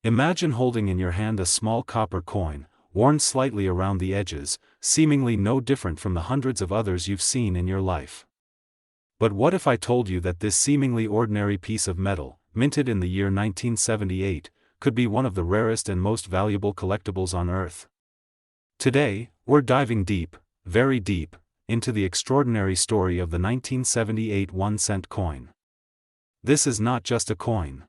Imagine holding in your hand a small copper coin, worn slightly around the edges, seemingly no different from the hundreds of others you've seen in your life. But what if I told you that this seemingly ordinary piece of metal, minted in the year 1978, could be one of the rarest and most valuable collectibles on Earth? Today, we're diving deep, very deep, into the extraordinary story of the 1978 1-cent coin. This is not just a coin.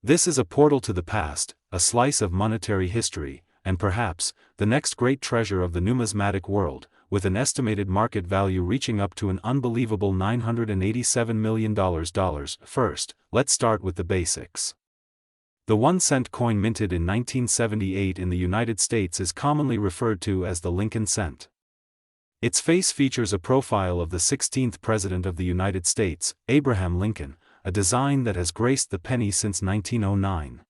This is a portal to the past, a slice of monetary history, and perhaps, the next great treasure of the numismatic world, with an estimated market value reaching up to an unbelievable $987 million. First, let's start with the basics. The 1-cent coin minted in 1978 in the United States is commonly referred to as the Lincoln cent. Its face features a profile of the 16th President of the United States, Abraham Lincoln, a design that has graced the penny since 1909.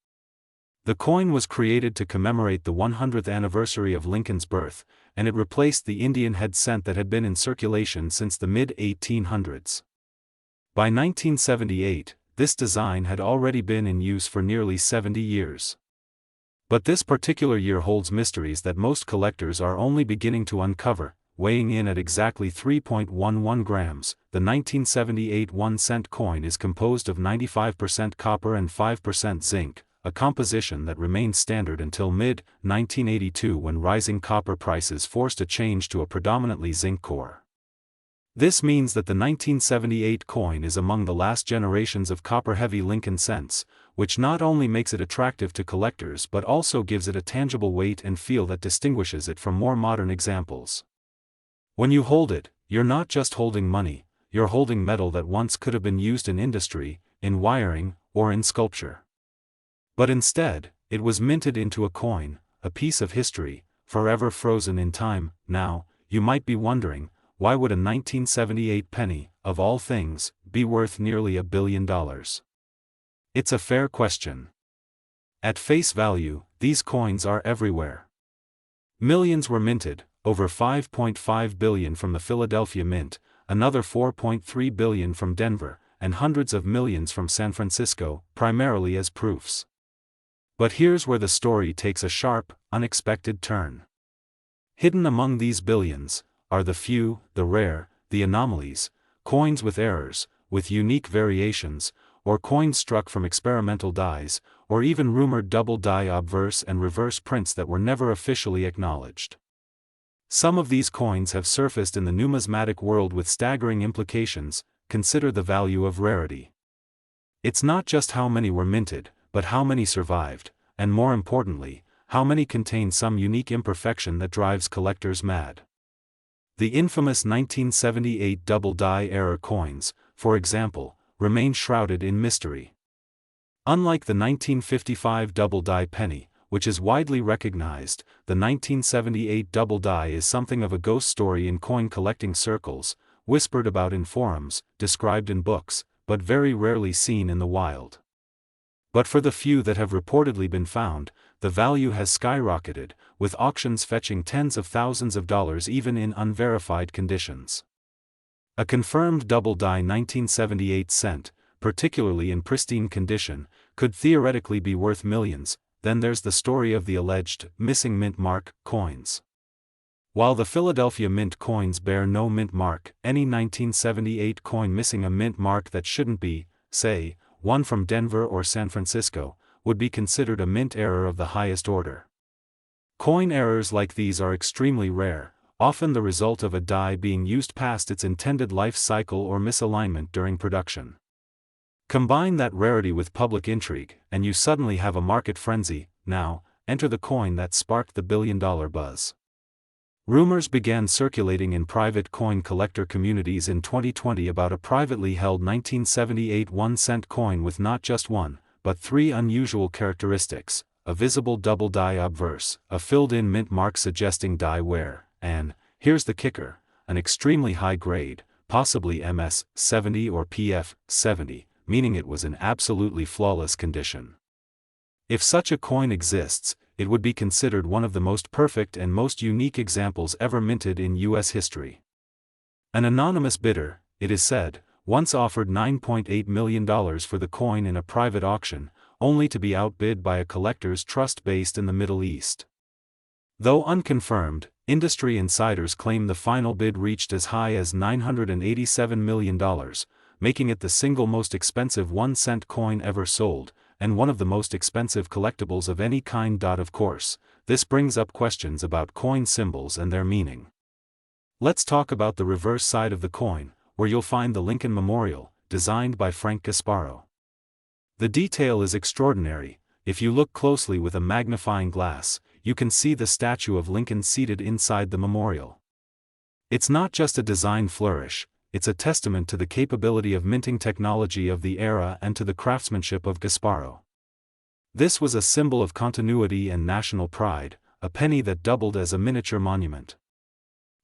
The coin was created to commemorate the 100th anniversary of Lincoln's birth, and it replaced the Indian head cent that had been in circulation since the mid-1800s. By 1978, this design had already been in use for nearly 70 years. But this particular year holds mysteries that most collectors are only beginning to uncover. Weighing in at exactly 3.11 grams, the 1978 1-cent coin is composed of 95% copper and 5% zinc, a composition that remained standard until mid-1982 when rising copper prices forced a change to a predominantly zinc core. This means that the 1978 coin is among the last generations of copper-heavy Lincoln cents, which not only makes it attractive to collectors but also gives it a tangible weight and feel that distinguishes it from more modern examples. When you hold it, you're not just holding money, you're holding metal that once could have been used in industry, in wiring, or in sculpture. But instead, it was minted into a coin, a piece of history, forever frozen in time. Now, you might be wondering, why would a 1978 penny, of all things, be worth nearly $1 billion? It's a fair question. At face value, these coins are everywhere. Millions were minted, over $5.5 billion from the Philadelphia Mint, another $4.3 billion from Denver, and hundreds of millions from San Francisco, primarily as proofs. But here's where the story takes a sharp, unexpected turn. Hidden among these billions are the few, the rare, the anomalies, coins with errors, with unique variations, or coins struck from experimental dies, or even rumored double die obverse and reverse prints that were never officially acknowledged. Some of these coins have surfaced in the numismatic world with staggering implications. Consider the value of rarity. It's not just how many were minted, but how many survived, and more importantly, how many contain some unique imperfection that drives collectors mad. The infamous 1978 double die error coins, for example, remain shrouded in mystery. Unlike the 1955 double die penny, which is widely recognized, the 1978 double die is something of a ghost story in coin collecting circles, whispered about in forums, described in books, but very rarely seen in the wild. But for the few that have reportedly been found, the value has skyrocketed, with auctions fetching tens of thousands of dollars even in unverified conditions. A confirmed double die 1978 cent, particularly in pristine condition, could theoretically be worth millions. Then there's the story of the alleged missing mint mark coins. While the Philadelphia Mint coins bear no mint mark, any 1978 coin missing a mint mark that shouldn't be, say, one from Denver or San Francisco, would be considered a mint error of the highest order. Coin errors like these are extremely rare, often the result of a die being used past its intended life cycle or misalignment during production. Combine that rarity with public intrigue, and you suddenly have a market frenzy. Now, enter the coin that sparked the billion-dollar buzz. Rumors began circulating in private coin collector communities in 2020 about a privately held 1978 1-cent coin with not just one, but three unusual characteristics: a visible double die obverse, a filled-in mint mark suggesting die wear, and, here's the kicker, an extremely high grade, possibly MS 70 or PF 70, meaning it was in absolutely flawless condition. If such a coin exists, it would be considered one of the most perfect and most unique examples ever minted in U.S. history. An anonymous bidder, it is said, once offered $9.8 million for the coin in a private auction, only to be outbid by a collector's trust based in the Middle East. Though unconfirmed, industry insiders claim the final bid reached as high as $987 million, making it the single most expensive 1-cent coin ever sold, and one of the most expensive collectibles of any kind. Of course, this brings up questions about coin symbols and their meaning. Let's talk about the reverse side of the coin, where you'll find the Lincoln Memorial, designed by Frank Gasparro. The detail is extraordinary. If you look closely with a magnifying glass, you can see the statue of Lincoln seated inside the memorial. It's not just a design flourish, it's a testament to the capability of minting technology of the era and to the craftsmanship of Gasparro. This was a symbol of continuity and national pride, a penny that doubled as a miniature monument.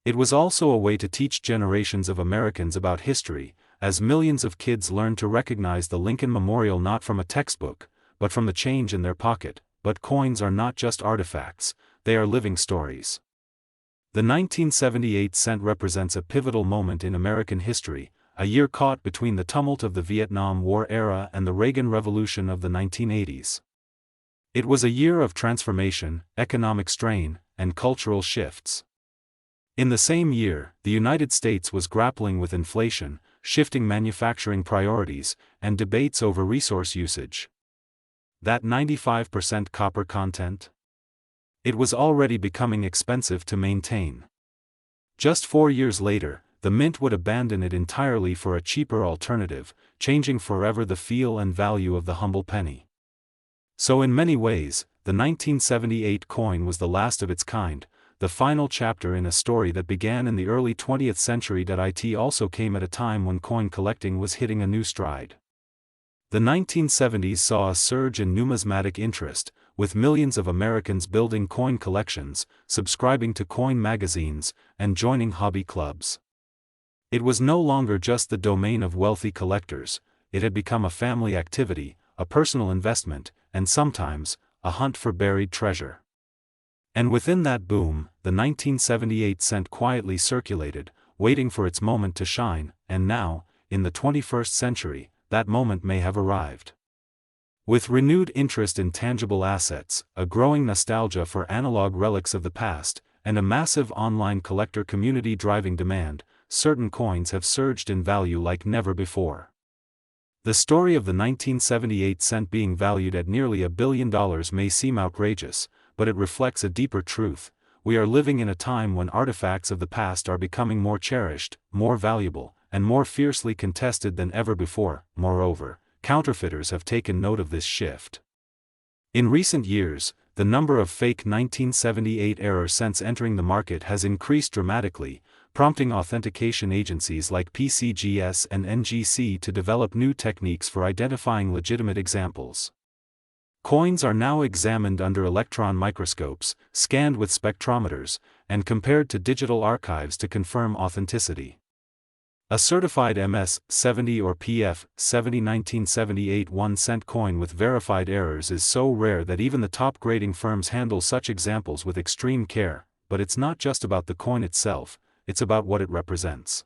It was also a way to teach generations of Americans about history, as millions of kids learned to recognize the Lincoln Memorial not from a textbook, but from the change in their pocket. But coins are not just artifacts, they are living stories. The 1978 cent represents a pivotal moment in American history, a year caught between the tumult of the Vietnam War era and the Reagan Revolution of the 1980s. It was a year of transformation, economic strain, and cultural shifts. In the same year, the United States was grappling with inflation, shifting manufacturing priorities, and debates over resource usage. That 95% copper content? It was already becoming expensive to maintain. Just 4 years later, the mint would abandon it entirely for a cheaper alternative, changing forever the feel and value of the humble penny. So in many ways, the 1978 coin was the last of its kind, the final chapter in a story that began in the early 20th century. It also came at a time when coin collecting was hitting a new stride. The 1970s saw a surge in numismatic interest, with millions of Americans building coin collections, subscribing to coin magazines, and joining hobby clubs. It was no longer just the domain of wealthy collectors, it had become a family activity, a personal investment, and sometimes, a hunt for buried treasure. And within that boom, the 1978 cent quietly circulated, waiting for its moment to shine, and now, in the 21st century, that moment may have arrived. With renewed interest in tangible assets, a growing nostalgia for analog relics of the past, and a massive online collector community driving demand, certain coins have surged in value like never before. The story of the 1978 cent being valued at nearly $1 billion may seem outrageous, but it reflects a deeper truth. We are living in a time when artifacts of the past are becoming more cherished, more valuable, and more fiercely contested than ever before. Moreover, counterfeiters have taken note of this shift. In recent years, the number of fake 1978-era cents entering the market has increased dramatically, prompting authentication agencies like PCGS and NGC to develop new techniques for identifying legitimate examples. Coins are now examined under electron microscopes, scanned with spectrometers, and compared to digital archives to confirm authenticity. A certified MS-70 or PF-70 1978 1-cent coin with verified errors is so rare that even the top grading firms handle such examples with extreme care. But it's not just about the coin itself, it's about what it represents.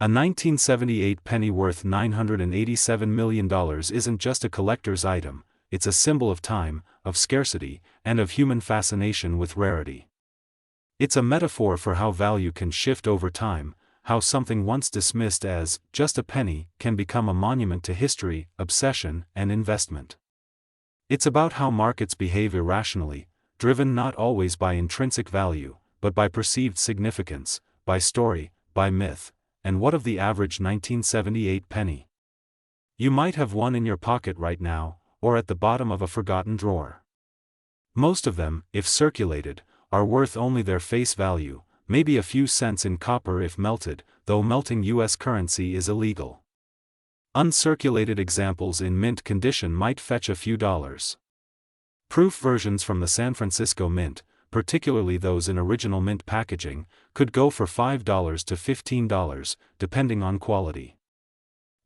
A 1978 penny worth $987 million isn't just a collector's item, it's a symbol of time, of scarcity, and of human fascination with rarity. It's a metaphor for how value can shift over time, how something once dismissed as just a penny can become a monument to history, obsession, and investment. It's about how markets behave irrationally, driven not always by intrinsic value, but by perceived significance, by story, by myth. And what of the average 1978 penny? You might have one in your pocket right now, or at the bottom of a forgotten drawer. Most of them, if circulated, are worth only their face value, maybe a few cents in copper if melted, though melting U.S. currency is illegal. Uncirculated examples in mint condition might fetch a few dollars. Proof versions from the San Francisco Mint, particularly those in original mint packaging, could go for $5 to $15, depending on quality.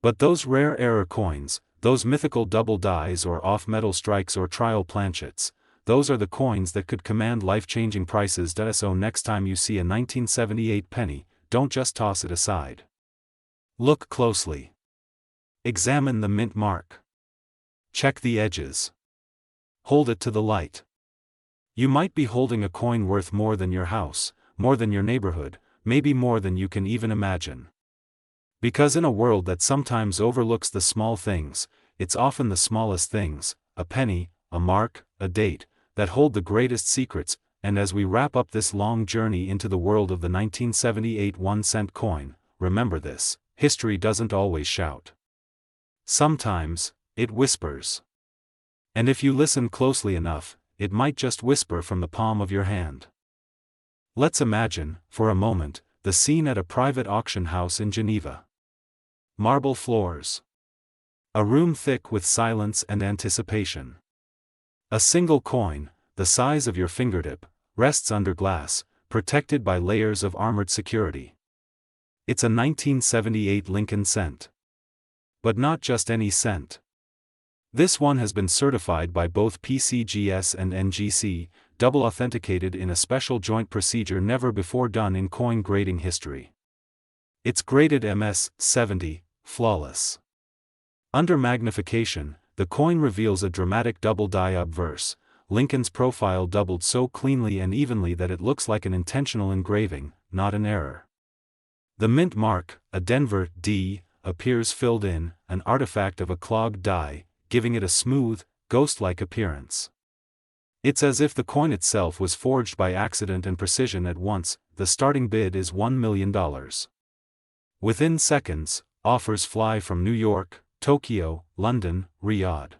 But those rare error coins, those mythical double dies or off-metal strikes or trial planchets, those are the coins that could command life-changing prices. So next time you see a 1978 penny, don't just toss it aside. Look closely. Examine the mint mark. Check the edges. Hold it to the light. You might be holding a coin worth more than your house, more than your neighborhood, maybe more than you can even imagine. Because in a world that sometimes overlooks the small things, it's often the smallest things, a penny, a mark, a date, that hold the greatest secrets. And as we wrap up this long journey into the world of the 1978 1-cent coin, remember this: history doesn't always shout. Sometimes, it whispers. And if you listen closely enough, it might just whisper from the palm of your hand. Let's imagine, for a moment, the scene at a private auction house in Geneva. Marble floors. A room thick with silence and anticipation. A single coin, the size of your fingertip, rests under glass, protected by layers of armored security. It's a 1978 Lincoln cent. But not just any cent. This one has been certified by both PCGS and NGC, double authenticated in a special joint procedure never before done in coin grading history. It's graded MS-70, flawless. Under magnification, the coin reveals a dramatic double die obverse. Lincoln's profile doubled so cleanly and evenly that it looks like an intentional engraving, not an error. The mint mark, a Denver D, appears filled in, an artifact of a clogged die, giving it a smooth, ghost-like appearance. It's as if the coin itself was forged by accident and precision at once. The starting bid is $1 million. Within seconds, offers fly from New York, Tokyo, London, Riyadh.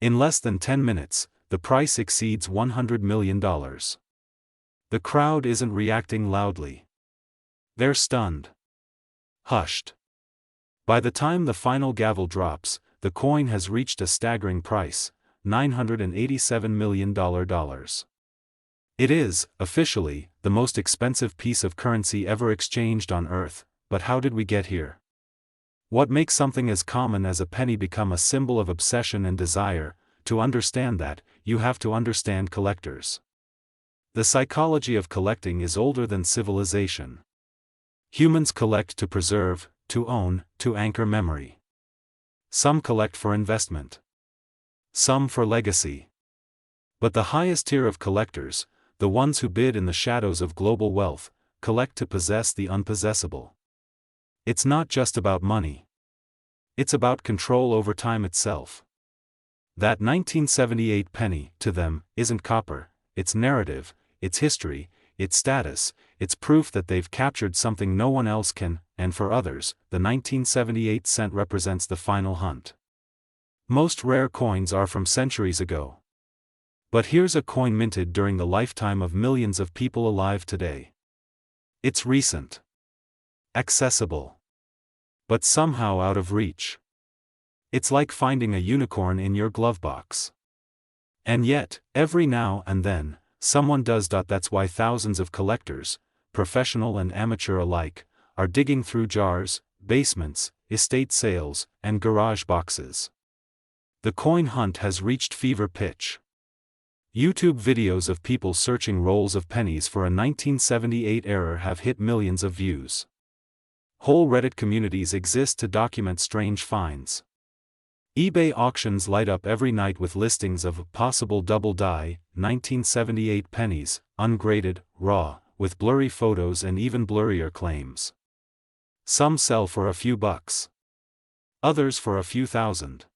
In less than 10 minutes, the price exceeds $100 million. The crowd isn't reacting loudly. They're stunned. Hushed. By the time the final gavel drops, the coin has reached a staggering price, $987 million. It is, officially, the most expensive piece of currency ever exchanged on Earth. But how did we get here? What makes something as common as a penny become a symbol of obsession and desire? To understand that, you have to understand collectors. The psychology of collecting is older than civilization. Humans collect to preserve, to own, to anchor memory. Some collect for investment. Some for legacy. But the highest tier of collectors, the ones who bid in the shadows of global wealth, collect to possess the unpossessable. It's not just about money. It's about control over time itself. That 1978 penny, to them, isn't copper, it's narrative, it's history, it's status, it's proof that they've captured something no one else can, and for others, the 1978 cent represents the final hunt. Most rare coins are from centuries ago. But here's a coin minted during the lifetime of millions of people alive today. It's recent. Accessible. But somehow out of reach. It's like finding a unicorn in your glove box. And yet, every now and then, someone does. That's why thousands of collectors, professional and amateur alike, are digging through jars, basements, estate sales, and garage boxes. The coin hunt has reached fever pitch. YouTube videos of people searching rolls of pennies for a 1978 error have hit millions of views. Whole Reddit communities exist to document strange finds. eBay auctions light up every night with listings of possible double die, 1978 pennies, ungraded, raw, with blurry photos and even blurrier claims. Some sell for a few bucks. Others for a few thousand.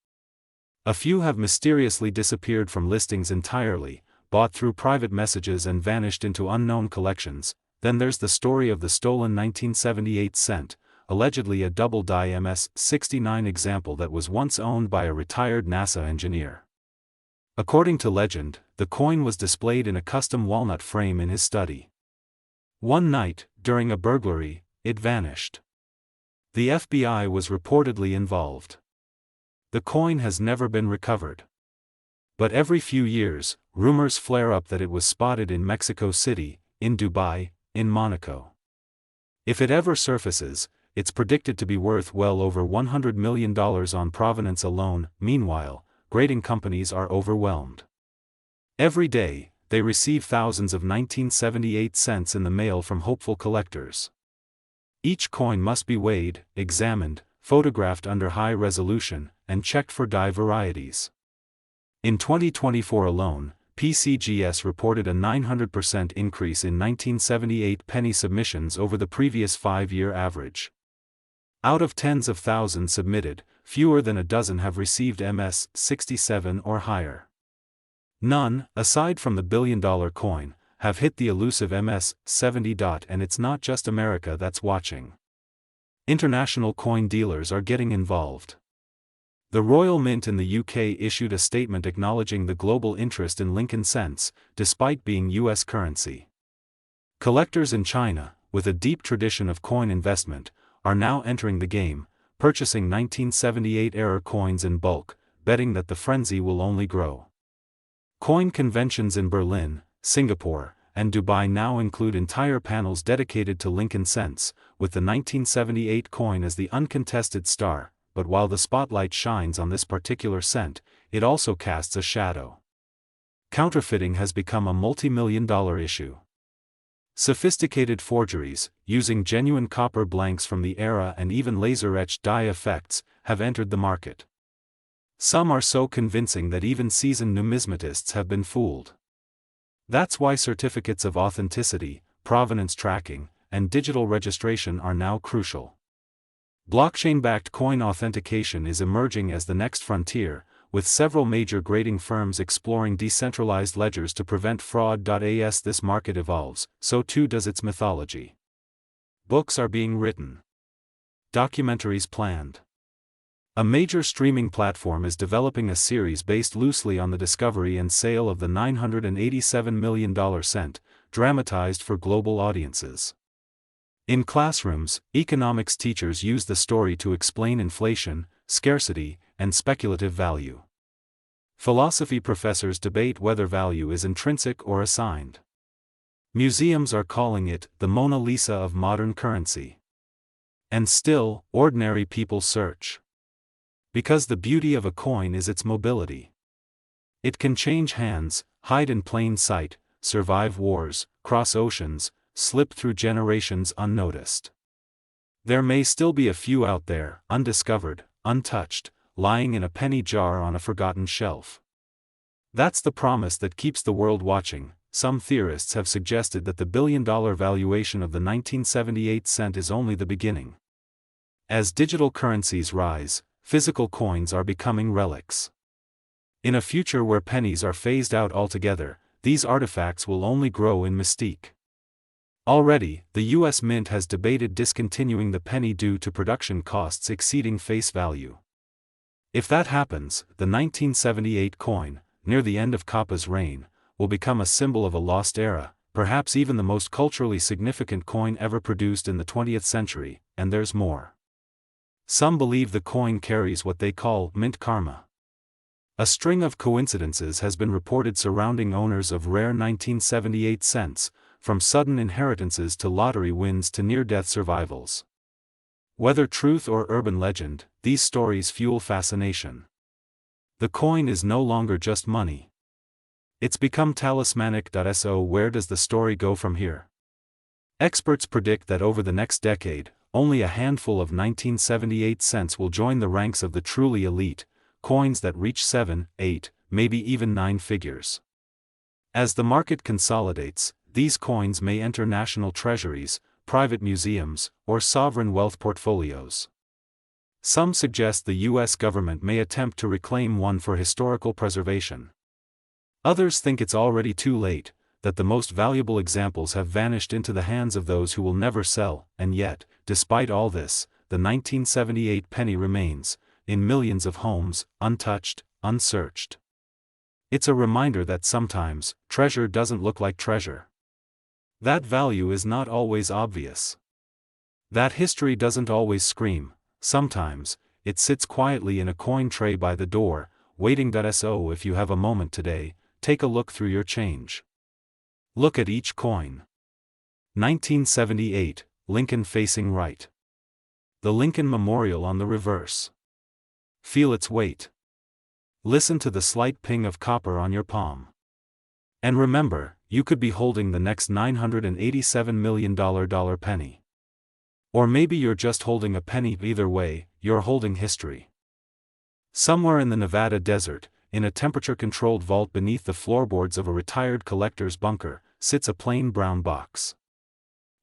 A few have mysteriously disappeared from listings entirely, bought through private messages and vanished into unknown collections. Then there's the story of the stolen 1978 cent, allegedly a double die MS-69 example that was once owned by a retired NASA engineer. According to legend, the coin was displayed in a custom walnut frame in his study. One night, during a burglary, it vanished. The FBI was reportedly involved. The coin has never been recovered. But every few years, rumors flare up that it was spotted in Mexico City, in Dubai, in Monaco. If it ever surfaces, it's predicted to be worth well over $100 million on provenance alone. Meanwhile, grading companies are overwhelmed. Every day, they receive thousands of 1978 cents in the mail from hopeful collectors. Each coin must be weighed, examined, photographed under high resolution, and checked for die varieties. In 2024 alone, PCGS reported a 900% increase in 1978 penny submissions over the previous 5-year average. Out of tens of thousands submitted, fewer than a dozen have received MS-67 or higher. None, aside from the billion-dollar coin, have hit the elusive MS-70. And it's not just America that's watching. International coin dealers are getting involved. The Royal Mint in the UK issued a statement acknowledging the global interest in Lincoln cents, despite being US currency. Collectors in China, with a deep tradition of coin investment, are now entering the game, purchasing 1978-era coins in bulk, betting that the frenzy will only grow. Coin conventions in Berlin, Singapore, and Dubai now include entire panels dedicated to Lincoln cents, with the 1978 coin as the uncontested star. But while the spotlight shines on this particular cent, it also casts a shadow. Counterfeiting has become a multi-million-dollar issue. Sophisticated forgeries, using genuine copper blanks from the era and even laser-etched die effects, have entered the market. Some are so convincing that even seasoned numismatists have been fooled. That's why certificates of authenticity, provenance tracking, and digital registration are now crucial. Blockchain-backed coin authentication is emerging as the next frontier, with several major grading firms exploring decentralized ledgers to prevent fraud. As this market evolves, so too does its mythology. Books are being written. Documentaries planned. A major streaming platform is developing a series based loosely on the discovery and sale of the $987 million cent, dramatized for global audiences. In classrooms, economics teachers use the story to explain inflation, scarcity, and speculative value. Philosophy professors debate whether value is intrinsic or assigned. Museums are calling it the Mona Lisa of modern currency. And still, ordinary people search. Because the beauty of a coin is its mobility. It can change hands, hide in plain sight, survive wars, cross oceans, slip through generations unnoticed. There may still be a few out there, undiscovered, untouched, lying in a penny jar on a forgotten shelf. That's the promise that keeps the world watching. Some theorists have suggested that the billion-dollar valuation of the 1978 cent is only the beginning. As digital currencies rise, physical coins are becoming relics. In a future where pennies are phased out altogether, these artifacts will only grow in mystique. Already, the U.S. Mint has debated discontinuing the penny due to production costs exceeding face value. If that happens, the 1978 coin, near the end of Kappa's reign, will become a symbol of a lost era, perhaps even the most culturally significant coin ever produced in the 20th century, and there's more. Some believe the coin carries what they call mint karma. A string of coincidences has been reported surrounding owners of rare 1978 cents, from sudden inheritances to lottery wins to near-death survivals. Whether truth or urban legend, these stories fuel fascination. The coin is no longer just money. It's become talismanic. So where does the story go from here? Experts predict that over the next decade, only a handful of 1978 cents will join the ranks of the truly elite, coins that reach 7, 8, maybe even 9 figures. As the market consolidates, these coins may enter national treasuries, private museums, or sovereign wealth portfolios. Some suggest the U.S. government may attempt to reclaim one for historical preservation. Others think it's already too late, that the most valuable examples have vanished into the hands of those who will never sell, and yet, despite all this, the 1978 penny remains, in millions of homes, untouched, unsearched. It's a reminder that sometimes, treasure doesn't look like treasure. That value is not always obvious. That history doesn't always scream. Sometimes, it sits quietly in a coin tray by the door, waiting. So if you have a moment today, take a look through your change. Look at each coin. 1978, Lincoln facing right. The Lincoln Memorial on the reverse. Feel its weight. Listen to the slight ping of copper on your palm. And remember, you could be holding the next $987 million penny. Or maybe you're just holding a penny. Either way, you're holding history. Somewhere in the Nevada desert, in a temperature-controlled vault beneath the floorboards of a retired collector's bunker, sits a plain brown box.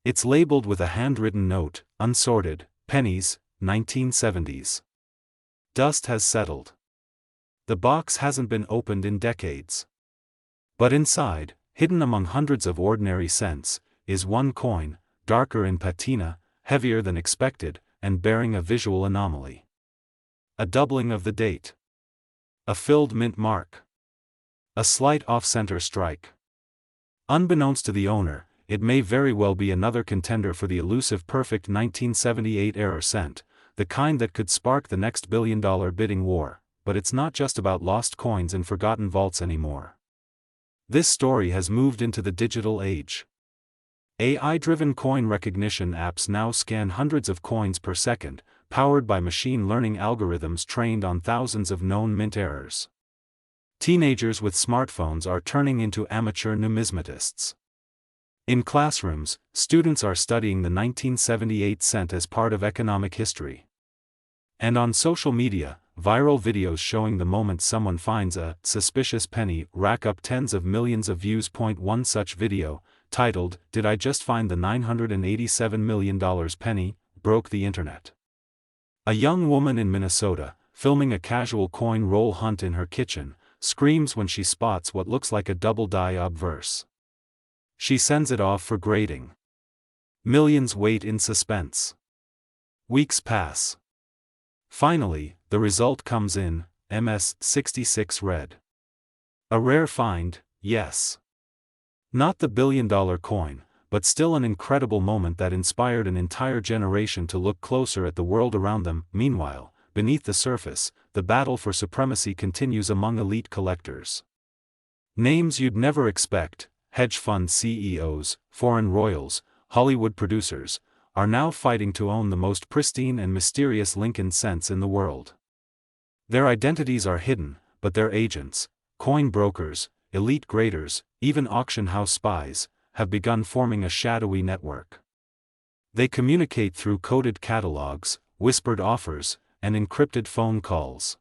It's labeled with a handwritten note, unsorted, Pennies, 1970s. Dust has settled. The box hasn't been opened in decades. But inside, hidden among hundreds of ordinary cents, is one coin, darker in patina, heavier than expected, and bearing a visual anomaly. A doubling of the date. A filled mint mark. A slight off-center strike. Unbeknownst to the owner, it may very well be another contender for the elusive perfect 1978 error cent, the kind that could spark the next billion-dollar bidding war, but it's not just about lost coins in forgotten vaults anymore. This story has moved into the digital age. AI-driven coin recognition apps now scan hundreds of coins per second, powered by machine learning algorithms trained on thousands of known mint errors. Teenagers with smartphones are turning into amateur numismatists. In classrooms, students are studying the 1978 cent as part of economic history. And on social media, viral videos showing the moment someone finds a suspicious penny rack up tens of millions of views. One such video, titled, "Did I Just Find the $987 million penny?" broke the internet. A young woman in Minnesota, filming a casual coin roll hunt in her kitchen, screams when she spots what looks like a double-die obverse. She sends it off for grading. Millions wait in suspense. Weeks pass. Finally, the result comes in, MS-66 red. A rare find, yes. Not the billion-dollar coin, but still an incredible moment that inspired an entire generation to look closer at the world around them. Meanwhile, beneath the surface, the battle for supremacy continues among elite collectors. Names you'd never expect, hedge fund CEOs, foreign royals, Hollywood producers, are now fighting to own the most pristine and mysterious Lincoln cents in the world. Their identities are hidden, but their agents, coin brokers, elite graders, even auction house spies, have begun forming a shadowy network. They communicate through coded catalogs, whispered offers, and encrypted phone calls.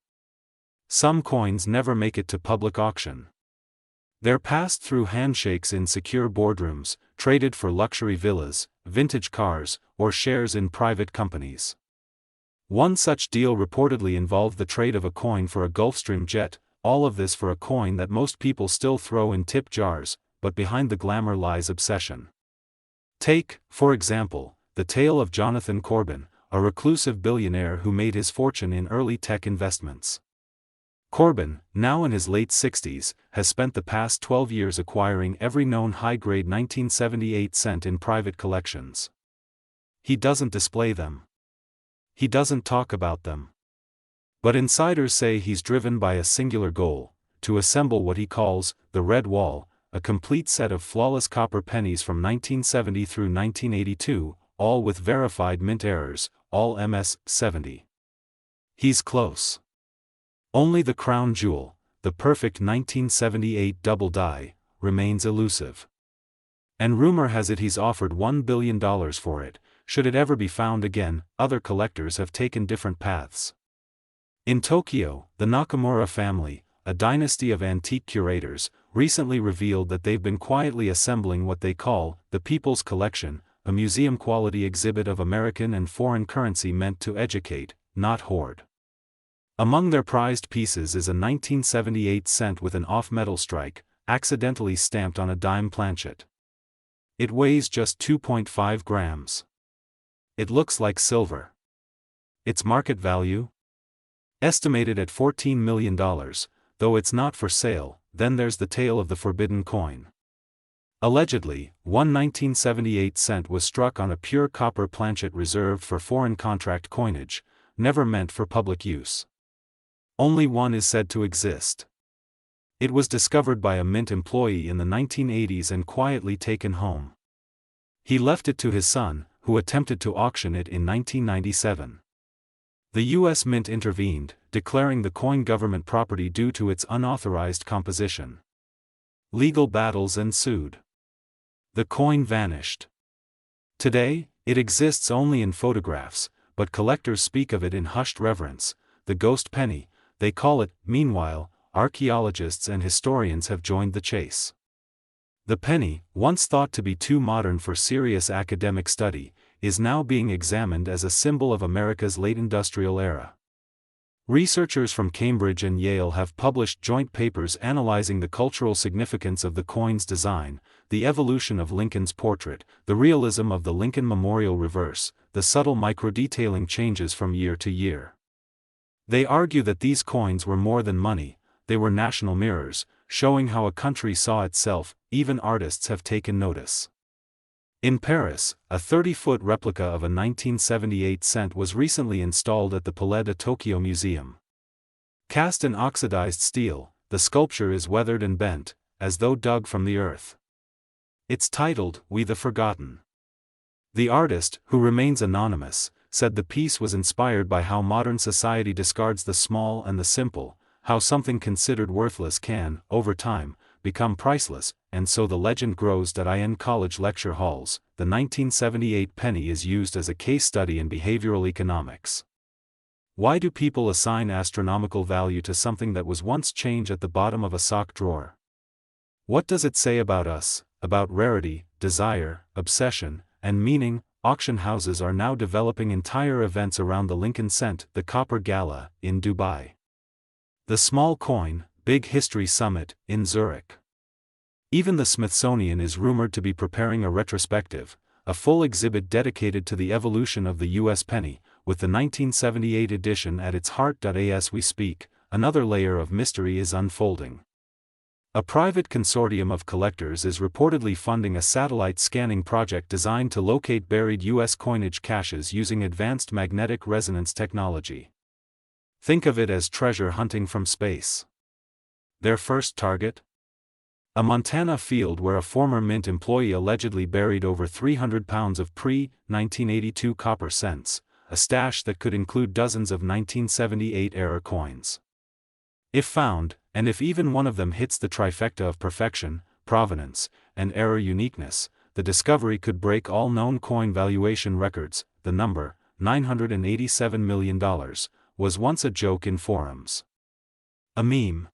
Some coins never make it to public auction. They're passed through handshakes in secure boardrooms, traded for luxury villas, vintage cars, or shares in private companies. One such deal reportedly involved the trade of a coin for a Gulfstream jet, all of this for a coin that most people still throw in tip jars, but behind the glamour lies obsession. Take, for example, the tale of Jonathan Corbin, a reclusive billionaire who made his fortune in early tech investments. Corbin, now in his late 60s, has spent the past 12 years acquiring every known high-grade 1978 cent in private collections. He doesn't display them. He doesn't talk about them. But insiders say he's driven by a singular goal, to assemble what he calls the Red Wall, a complete set of flawless copper pennies from 1970 through 1982, all with verified mint errors, all MS-70. He's close. Only the crown jewel, the perfect 1978 double die, remains elusive. And rumor has it he's offered $1 billion for it. Should it ever be found again, other collectors have taken different paths. In Tokyo, the Nakamura family, a dynasty of antique curators, recently revealed that they've been quietly assembling what they call the People's Collection, a museum-quality exhibit of American and foreign currency meant to educate, not hoard. Among their prized pieces is a 1978 cent with an off-metal strike, accidentally stamped on a dime planchet. It weighs just 2.5 grams. It looks like silver. Its market value? Estimated at $14 million, though it's not for sale. Then there's the tale of the forbidden coin. Allegedly, one 1978 cent was struck on a pure copper planchet reserved for foreign contract coinage, never meant for public use. Only one is said to exist. It was discovered by a mint employee in the 1980s and quietly taken home. He left it to his son, who attempted to auction it in 1997. The U.S. Mint intervened, declaring the coin government property due to its unauthorized composition. Legal battles ensued. The coin vanished. Today, it exists only in photographs, but collectors speak of it in hushed reverence, the ghost penny, they call it. Meanwhile, archaeologists and historians have joined the chase. The penny, once thought to be too modern for serious academic study, is now being examined as a symbol of America's late industrial era. Researchers from Cambridge and Yale have published joint papers analyzing the cultural significance of the coin's design, the evolution of Lincoln's portrait, the realism of the Lincoln Memorial reverse, the subtle microdetailing changes from year to year. They argue that these coins were more than money, they were national mirrors, showing how a country saw itself. Even artists have taken notice. In Paris, a 30-foot replica of a 1978 cent was recently installed at the Palais de Tokyo Museum. Cast in oxidized steel, the sculpture is weathered and bent, as though dug from the earth. It's titled, "We the Forgotten." The artist, who remains anonymous, said the piece was inspired by how modern society discards the small and the simple, how something considered worthless can, over time, become priceless, and so the legend grows. In college lecture halls, the 1978 penny is used as a case study in behavioral economics. Why do people assign astronomical value to something that was once change at the bottom of a sock drawer? What does it say about us, about rarity, desire, obsession, and meaning? Auction houses are now developing entire events around the Lincoln Cent, the Copper Gala, in Dubai. The Small Coin, Big History Summit, in Zurich. Even the Smithsonian is rumored to be preparing a retrospective, a full exhibit dedicated to the evolution of the U.S. penny, with the 1978 edition at its heart. As we speak, another layer of mystery is unfolding. A private consortium of collectors is reportedly funding a satellite scanning project designed to locate buried U.S. coinage caches using advanced magnetic resonance technology. Think of it as treasure hunting from space. Their first target? A Montana field where a former Mint employee allegedly buried over 300 pounds of pre-1982 copper cents, a stash that could include dozens of 1978-era coins. If found, and if even one of them hits the trifecta of perfection, provenance, and error uniqueness, the discovery could break all known coin valuation records. The number, $987 million, was once a joke in forums. A meme.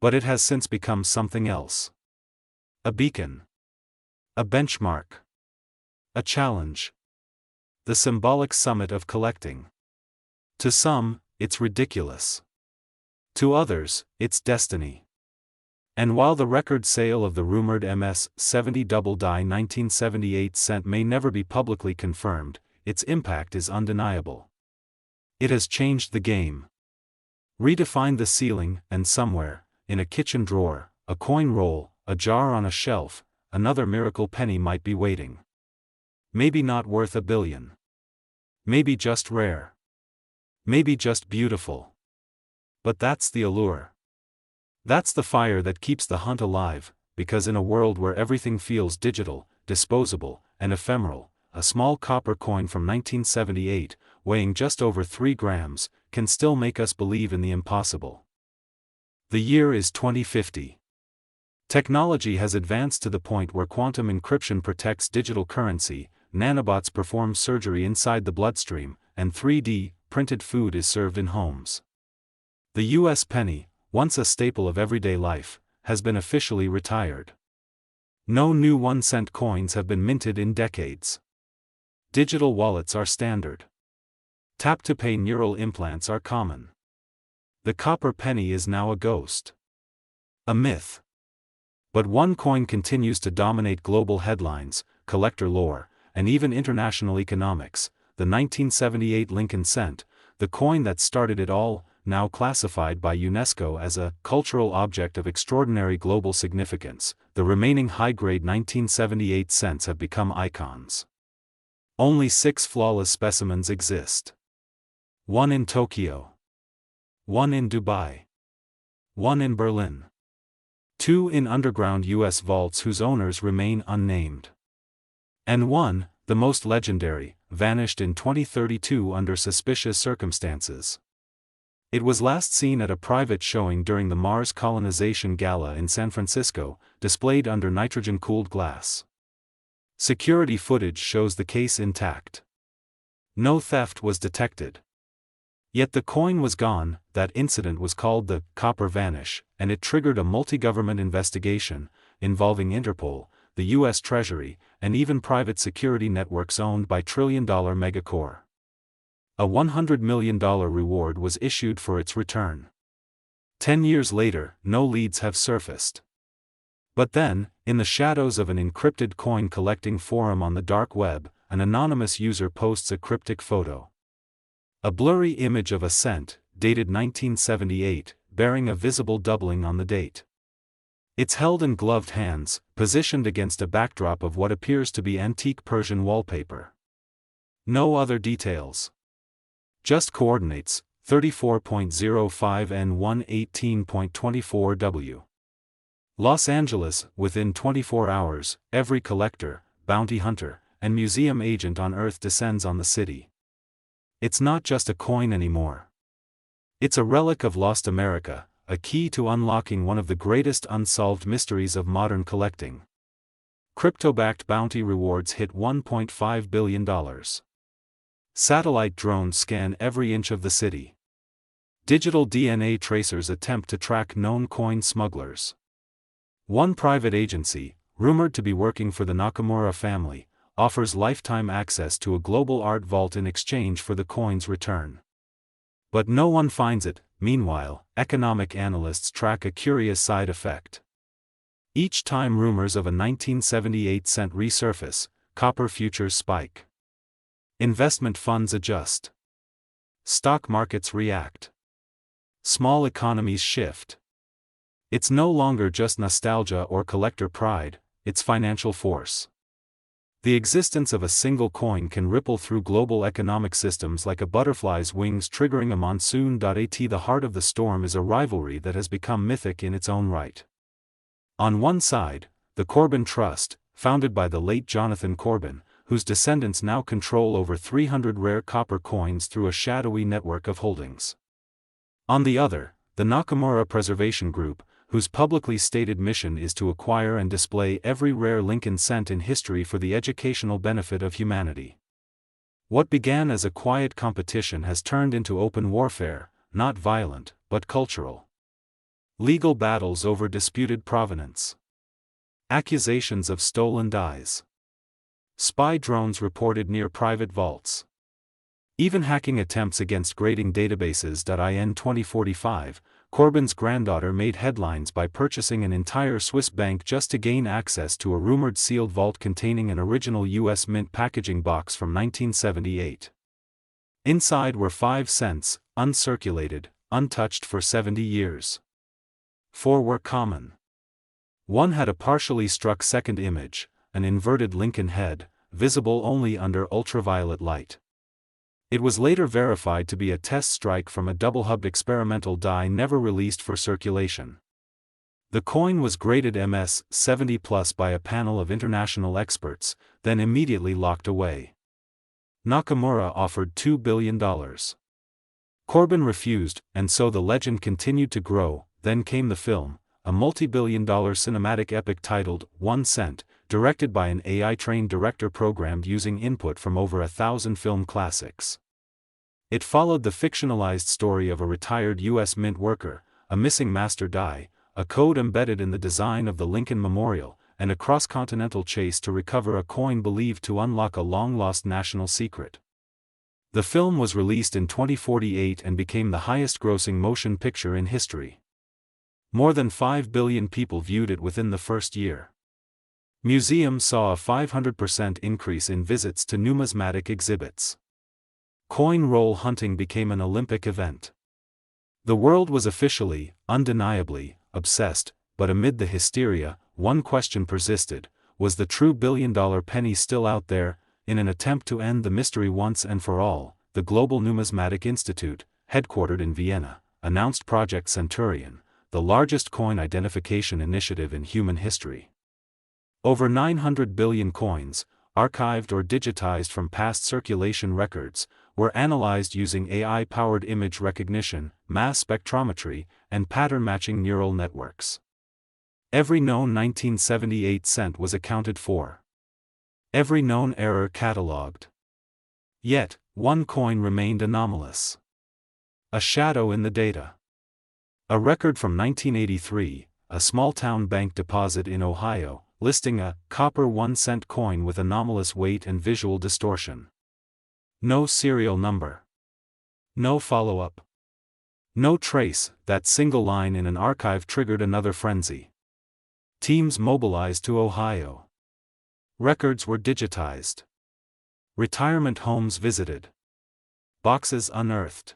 But it has since become something else. A beacon. A benchmark. A challenge. The symbolic summit of collecting. To some, it's ridiculous. To others, it's destiny. And while the record sale of the rumored MS-70 double-die 1978 cent may never be publicly confirmed, its impact is undeniable. It has changed the game. Redefined the ceiling, and somewhere, in a kitchen drawer, a coin roll, a jar on a shelf, another miracle penny might be waiting. Maybe not worth $1 billion. Maybe just rare. Maybe just beautiful. But that's the allure. That's the fire that keeps the hunt alive, because in a world where everything feels digital, disposable, and ephemeral, a small copper coin from 1978, weighing just over 3 grams, can still make us believe in the impossible. The year is 2050. Technology has advanced to the point where quantum encryption protects digital currency, nanobots perform surgery inside the bloodstream, and 3D printed food is served in homes. The U.S. penny, once a staple of everyday life, has been officially retired. No new 1-cent coins have been minted in decades. Digital wallets are standard. Tap-to-pay neural implants are common. The copper penny is now a ghost. A myth. But one coin continues to dominate global headlines, collector lore, and even international economics, the 1978 Lincoln Cent, the coin that started it all, now classified by UNESCO as a cultural object of extraordinary global significance. The remaining high-grade 1978 cents have become icons. Only 6 flawless specimens exist. One in Tokyo. One in Dubai. One in Berlin. 2 in underground U.S. vaults whose owners remain unnamed. And one, the most legendary, vanished in 2032 under suspicious circumstances. It was last seen at a private showing during the Mars Colonization Gala in San Francisco, displayed under nitrogen-cooled glass. Security footage shows the case intact. No theft was detected. Yet the coin was gone, That incident was called the Copper Vanish, and it triggered a multi-government investigation, involving Interpol, the U.S. Treasury, and even private security networks owned by trillion-dollar megacorp. A $100 million reward was issued for its return. 10 years later, no leads have surfaced. But then, in the shadows of an encrypted coin collecting forum on the dark web, an anonymous user posts a cryptic photo. A blurry image of a cent, dated 1978, bearing a visible doubling on the date. It's held in gloved hands, positioned against a backdrop of what appears to be antique Persian wallpaper. No other details. Just coordinates, 34.05 and 118.24 W. Los Angeles. Within 24 hours, every collector, bounty hunter, and museum agent on Earth descends on the city. It's not just a coin anymore. It's a relic of lost America, a key to unlocking one of the greatest unsolved mysteries of modern collecting. Crypto-backed bounty rewards hit $1.5 billion. Satellite drones scan every inch of the city. Digital DNA tracers attempt to track known coin smugglers. One private agency, rumored to be working for the Nakamura family, offers lifetime access to a global art vault in exchange for the coin's return. But no one finds it. Meanwhile, economic analysts track a curious side effect. Each time rumors of a 1978 cent resurface, copper futures spike. Investment funds adjust. Stock markets react. Small economies shift. It's no longer just nostalgia or collector pride, it's financial force. The existence of a single coin can ripple through global economic systems like a butterfly's wings triggering a monsoon. At the heart of the storm is a rivalry that has become mythic in its own right. On one side, the Corbin Trust, founded by the late Jonathan Corbin, whose descendants now control over 300 rare copper coins through a shadowy network of holdings. On the other, the Nakamura Preservation Group, whose publicly stated mission is to acquire and display every rare Lincoln cent in history for the educational benefit of humanity. What began as a quiet competition has turned into open warfare, not violent, but cultural. Legal battles over disputed provenance. Accusations of stolen dies. Spy drones reported near private vaults. Even hacking attempts against grading databases. In 2045, Corbin's granddaughter made headlines by purchasing an entire Swiss bank just to gain access to a rumored sealed vault containing an original U.S. Mint packaging box from 1978. Inside were 5 cents, uncirculated, untouched for 70 years. 4 were common. One had a partially struck second image, an inverted Lincoln head, visible only under ultraviolet light. It was later verified to be a test strike from a double-hubbed experimental die never released for circulation. The coin was graded MS 70+ by a panel of international experts, then immediately locked away. Nakamura offered $2 billion. Corbin refused, and so the legend continued to grow. Then came the film, a multi-billion-dollar cinematic epic titled 1 Cent, directed by an AI-trained director programmed using input from over 1,000 film classics. It followed the fictionalized story of a retired U.S. Mint worker, a missing master die, a code embedded in the design of the Lincoln Memorial, and a cross-continental chase to recover a coin believed to unlock a long-lost national secret. The film was released in 2048 and became the highest-grossing motion picture in history. More than 5 billion people viewed it within the first year. Museums saw a 500% increase in visits to numismatic exhibits. Coin roll hunting became an Olympic event. The world was officially, undeniably, obsessed, but amid the hysteria, one question persisted: was the true billion-dollar penny still out there? In an attempt to end the mystery once and for all, the Global Numismatic Institute, headquartered in Vienna, announced Project Centurion, the largest coin identification initiative in human history. Over 900 billion coins, archived or digitized from past circulation records, were analyzed using AI-powered image recognition, mass spectrometry, and pattern-matching neural networks. Every known 1978 cent was accounted for. Every known error catalogued. Yet, one coin remained anomalous. A shadow in the data. A record from 1983, a small-town bank deposit in Ohio, listing a copper 1-cent coin with anomalous weight and visual distortion. No serial number. No follow-up. No trace. That single line in an archive triggered another frenzy. Teams mobilized to Ohio. Records were digitized. Retirement homes visited. Boxes unearthed.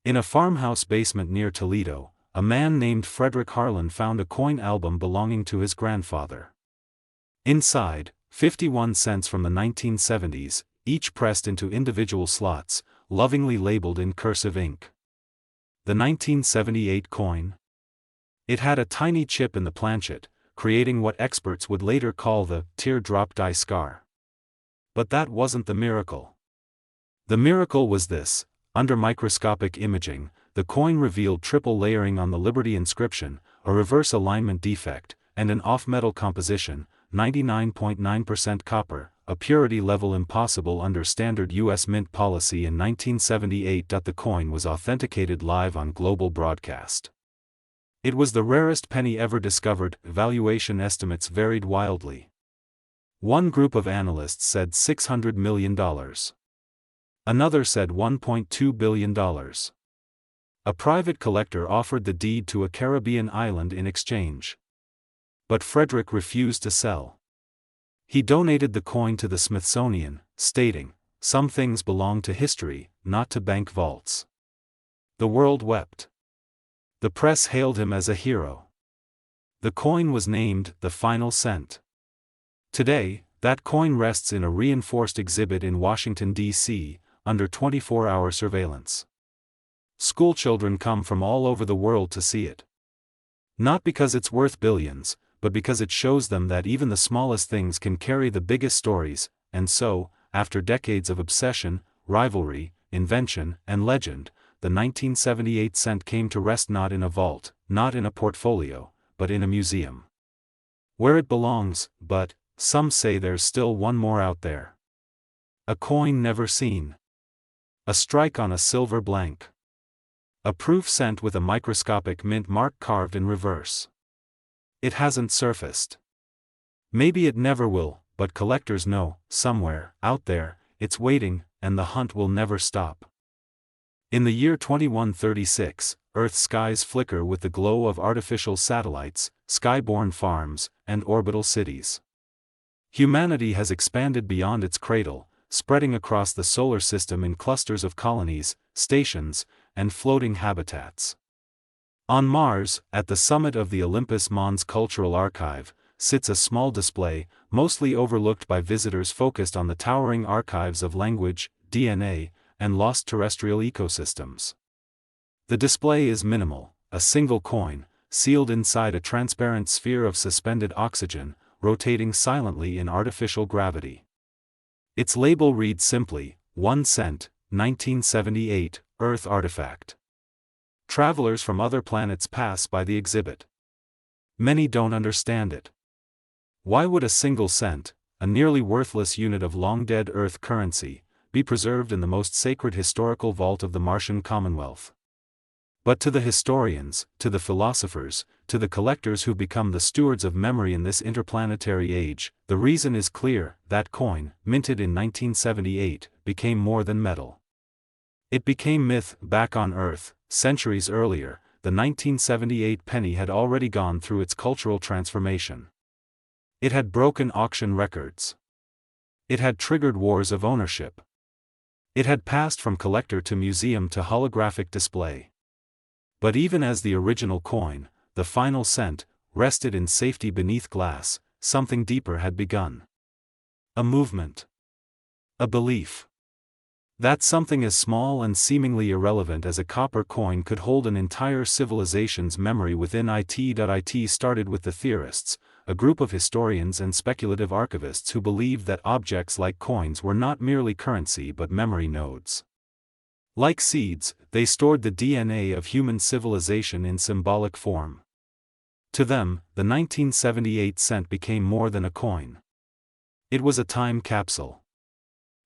In a farmhouse basement near Toledo, a man named Frederick Harlan found a coin album belonging to his grandfather. Inside, 51 cents from the 1970s, each pressed into individual slots, lovingly labeled in cursive ink. The 1978 coin? It had a tiny chip in the planchet, creating what experts would later call the teardrop die scar. But that wasn't the miracle. The miracle was this: under microscopic imaging, the coin revealed triple layering on the Liberty inscription, a reverse alignment defect, and an off-metal composition, 99.9% copper, a purity level impossible under standard U.S. Mint policy in 1978. The coin was authenticated live on global broadcast. It was the rarest penny ever discovered. Valuation estimates varied wildly. One group of analysts said $600 million. Another said $1.2 billion. A private collector offered the deed to a Caribbean island in exchange. But Frederick refused to sell. He donated the coin to the Smithsonian, stating, "Some things belong to history, not to bank vaults." The world wept. The press hailed him as a hero. The coin was named the final cent. Today, that coin rests in a reinforced exhibit in Washington, D.C., under 24-hour surveillance. Schoolchildren come from all over the world to see it. Not because it's worth billions, but because it shows them that even the smallest things can carry the biggest stories, and so, after decades of obsession, rivalry, invention, and legend, the 1978 cent came to rest not in a vault, not in a portfolio, but in a museum. Where it belongs, but, some say there's still one more out there. A coin never seen. A strike on a silver blank. A proof cent with a microscopic mint mark carved in reverse. It hasn't surfaced. Maybe it never will, but collectors know, somewhere, out there, it's waiting, and the hunt will never stop. In the year 2136, Earth's skies flicker with the glow of artificial satellites, skyborne farms, and orbital cities. Humanity has expanded beyond its cradle, spreading across the solar system in clusters of colonies, stations, and floating habitats. On Mars, at the summit of the Olympus Mons Cultural Archive, sits a small display, mostly overlooked by visitors focused on the towering archives of language, DNA, and lost terrestrial ecosystems. The display is minimal: a single coin, sealed inside a transparent sphere of suspended oxygen, rotating silently in artificial gravity. Its label reads simply, 1 cent, 1978, Earth artifact. Travelers from other planets pass by the exhibit. Many don't understand it. Why would a single cent, a nearly worthless unit of long-dead Earth currency, be preserved in the most sacred historical vault of the Martian Commonwealth? But to the historians, to the philosophers, to the collectors who become the stewards of memory in this interplanetary age, the reason is clear: that coin, minted in 1978, became more than metal. It became myth. Back on Earth, centuries earlier, the 1978 penny had already gone through its cultural transformation. It had broken auction records. It had triggered wars of ownership. It had passed from collector to museum to holographic display. But even as the original coin, the final cent, rested in safety beneath glass, something deeper had begun. A movement. A belief. That something as small and seemingly irrelevant as a copper coin could hold an entire civilization's memory within it. It started with the theorists, a group of historians and speculative archivists who believed that objects like coins were not merely currency but memory nodes. Like seeds, they stored the DNA of human civilization in symbolic form. To them, the 1978 cent became more than a coin. It was a time capsule.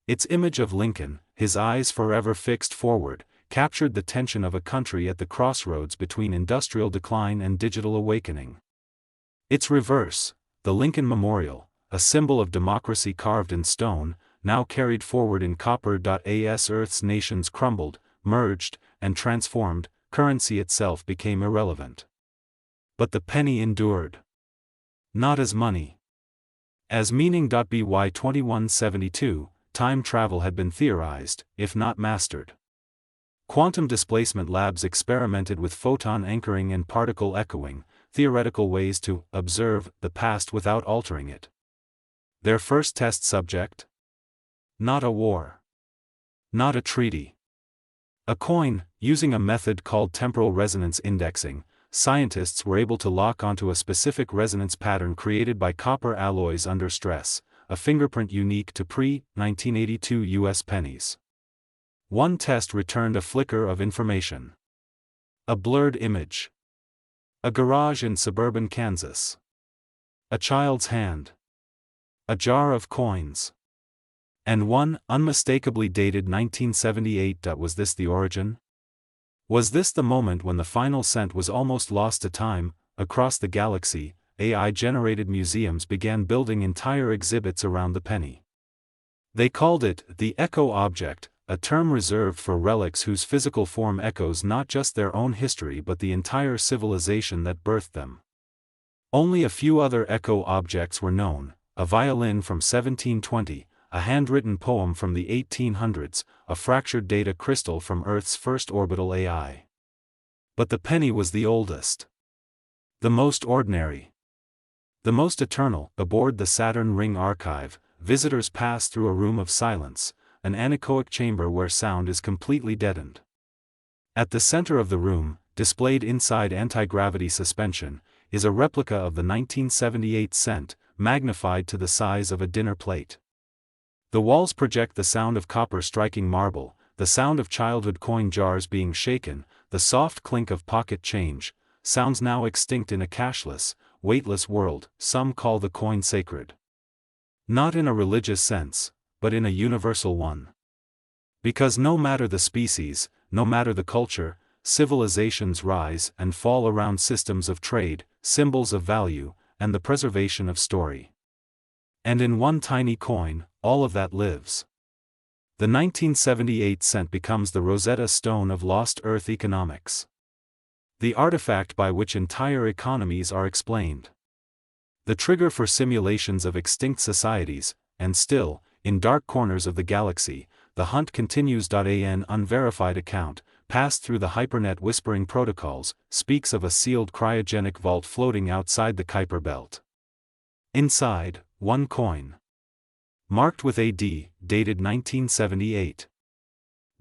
Its image of Lincoln, his eyes forever fixed forward, captured the tension of a country at the crossroads between industrial decline and digital awakening. Its reverse, the Lincoln Memorial, a symbol of democracy carved in stone, now carried forward in copper. As Earth's nations crumbled, merged, and transformed, currency itself became irrelevant. But the penny endured. Not as money. As meaning. By 2172, time travel had been theorized, if not mastered. Quantum displacement labs experimented with photon anchoring and particle echoing, theoretical ways to observe the past without altering it. Their first test subject? Not a war. Not a treaty. A coin. Using a method called temporal resonance indexing, scientists were able to lock onto a specific resonance pattern created by copper alloys under stress, a fingerprint unique to pre-1982 U.S. pennies. One test returned a flicker of information. A blurred image. A garage in suburban Kansas. A child's hand. A jar of coins. And one, unmistakably dated 1978. Was this the origin? Was this the moment when the final cent was almost lost to time? Across the galaxy, AI-generated museums began building entire exhibits around the penny. They called it the echo object, a term reserved for relics whose physical form echoes not just their own history but the entire civilization that birthed them. Only a few other echo objects were known: a violin from 1720, a handwritten poem from the 1800s, a fractured data crystal from Earth's first orbital AI. But the penny was the oldest. The most ordinary. The most eternal. Aboard the Saturn Ring archive, visitors pass through a room of silence, an anechoic chamber where sound is completely deadened. At the center of the room, displayed inside anti-gravity suspension, is a replica of the 1978 cent, magnified to the size of a dinner plate. The walls project the sound of copper striking marble, the sound of childhood coin jars being shaken, the soft clink of pocket change, sounds now extinct in a cashless, weightless world. Some call the coin sacred. Not in a religious sense, but in a universal one. Because no matter the species, no matter the culture, civilizations rise and fall around systems of trade, symbols of value, and the preservation of story. And in one tiny coin, all of that lives. The 1978 cent becomes the Rosetta Stone of lost Earth economics. The artifact by which entire economies are explained. The trigger for simulations of extinct societies, and still, in dark corners of the galaxy, the hunt continues. An unverified account, passed through the hypernet whispering protocols, speaks of a sealed cryogenic vault floating outside the Kuiper belt. Inside, one coin. Marked with AD, dated 1978.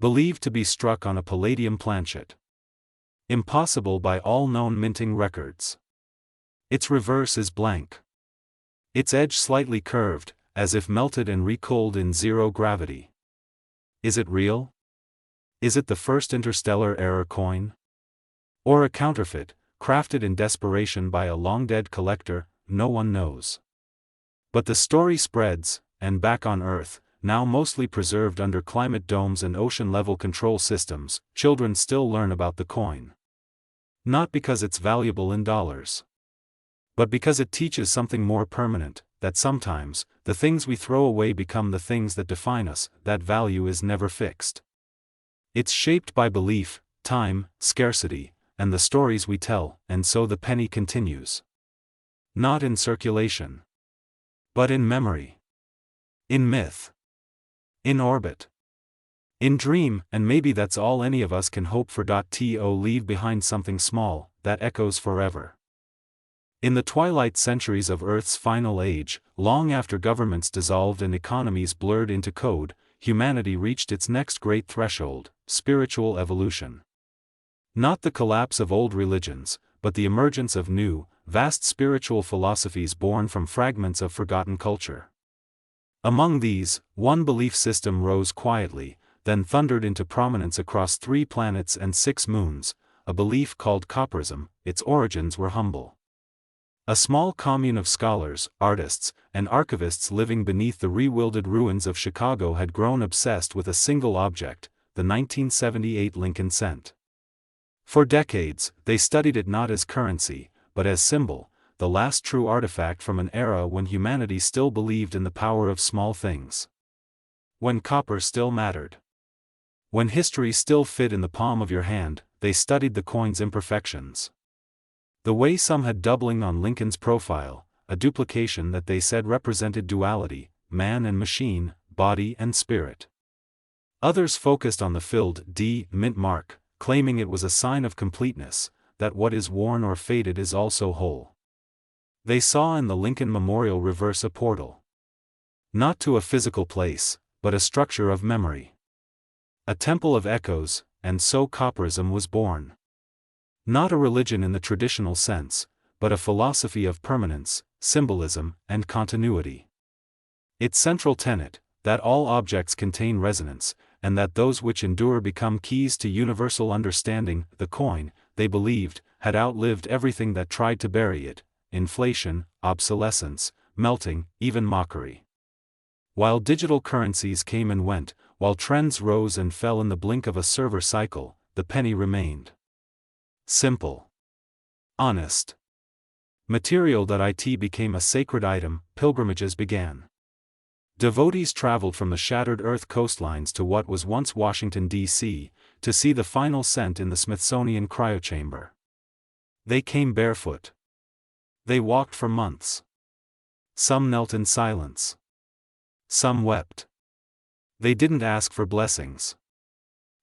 Believed to be struck on a palladium planchet. Impossible by all known minting records. Its reverse is blank. Its edge slightly curved, as if melted and recooled in zero gravity. Is it real? Is it the first interstellar error coin? Or a counterfeit, crafted in desperation by a long-dead collector? No one knows. But the story spreads, and back on Earth, now mostly preserved under climate domes and ocean-level control systems, children still learn about the coin. Not because it's valuable in dollars. But because it teaches something more permanent, that sometimes, the things we throw away become the things that define us. That value is never fixed. It's shaped by belief, time, scarcity, and the stories we tell. And so the penny continues. Not in circulation. But in memory. In myth. In orbit. In dream. And maybe that's all any of us can hope for. To leave behind something small, that echoes forever. In the twilight centuries of Earth's final age, long after governments dissolved and economies blurred into code, humanity reached its next great threshold: spiritual evolution. Not the collapse of old religions, but the emergence of new, vast spiritual philosophies born from fragments of forgotten culture. Among these, one belief system rose quietly, then thundered into prominence across 3 planets and 6 moons, a belief called copperism. Its origins were humble. A small commune of scholars, artists, and archivists living beneath the rewilded ruins of Chicago had grown obsessed with a single object, the 1978 Lincoln cent. For decades, they studied it not as currency, but as symbol, the last true artifact from an era when humanity still believed in the power of small things. When copper still mattered. When history still fit in the palm of your hand, they studied the coin's imperfections. The way some had doubling on Lincoln's profile, a duplication that they said represented duality, man and machine, body and spirit. Others focused on the filled D mint mark, claiming it was a sign of completeness, that what is worn or faded is also whole. They saw in the Lincoln Memorial reverse a portal. Not to a physical place, but a structure of memory. A temple of echoes, and so copperism was born. Not a religion in the traditional sense, but a philosophy of permanence, symbolism, and continuity. Its central tenet, that all objects contain resonance, and that those which endure become keys to universal understanding. The coin, they believed, had outlived everything that tried to bury it: inflation, obsolescence, melting, even mockery. While digital currencies came and went, while trends rose and fell in the blink of a server cycle, the penny remained. Simple. Honest. Material.it became a sacred item. Pilgrimages began. Devotees traveled from the shattered Earth coastlines to what was once Washington, D.C., to see the final cent in the Smithsonian cryochamber. They came barefoot. They walked for months. Some knelt in silence. Some wept. They didn't ask for blessings.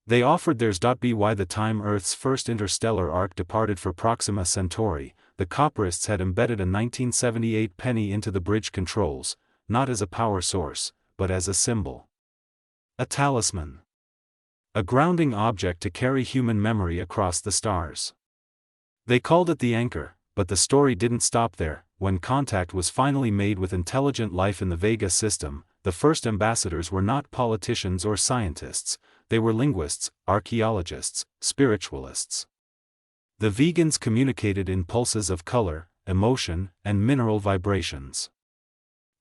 They offered theirs. By the time Earth's first interstellar arc departed for Proxima Centauri, the copperists had embedded a 1978 penny into the bridge controls, not as a power source, but as a symbol. A talisman. A grounding object to carry human memory across the stars. They called it the anchor, but the story didn't stop there. When contact was finally made with intelligent life in the Vega system, the first ambassadors were not politicians or scientists, they were linguists, archaeologists, spiritualists. The vegans communicated in pulses of color, emotion, and mineral vibrations.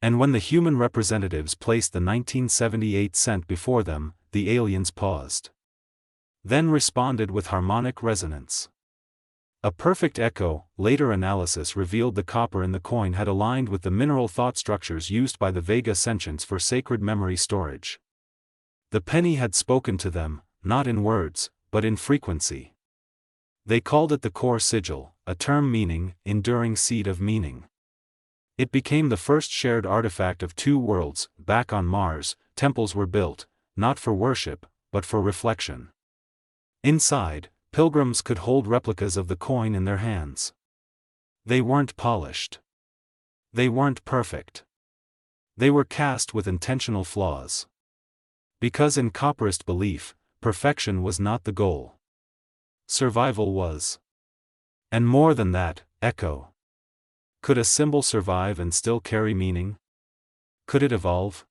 And when the human representatives placed the 1978 cent before them, the aliens paused. Then responded with harmonic resonance. A perfect echo. Later analysis revealed the copper in the coin had aligned with the mineral thought structures used by the Vega sentients for sacred memory storage. The penny had spoken to them, not in words, but in frequency. They called it the core sigil, a term meaning, enduring seed of meaning. It became the first shared artifact of two worlds. Back on Mars, temples were built, not for worship, but for reflection. Inside, pilgrims could hold replicas of the coin in their hands. They weren't polished. They weren't perfect. They were cast with intentional flaws. Because in copperist belief, perfection was not the goal. Survival was. And more than that, echo. Could a symbol survive and still carry meaning? Could it evolve?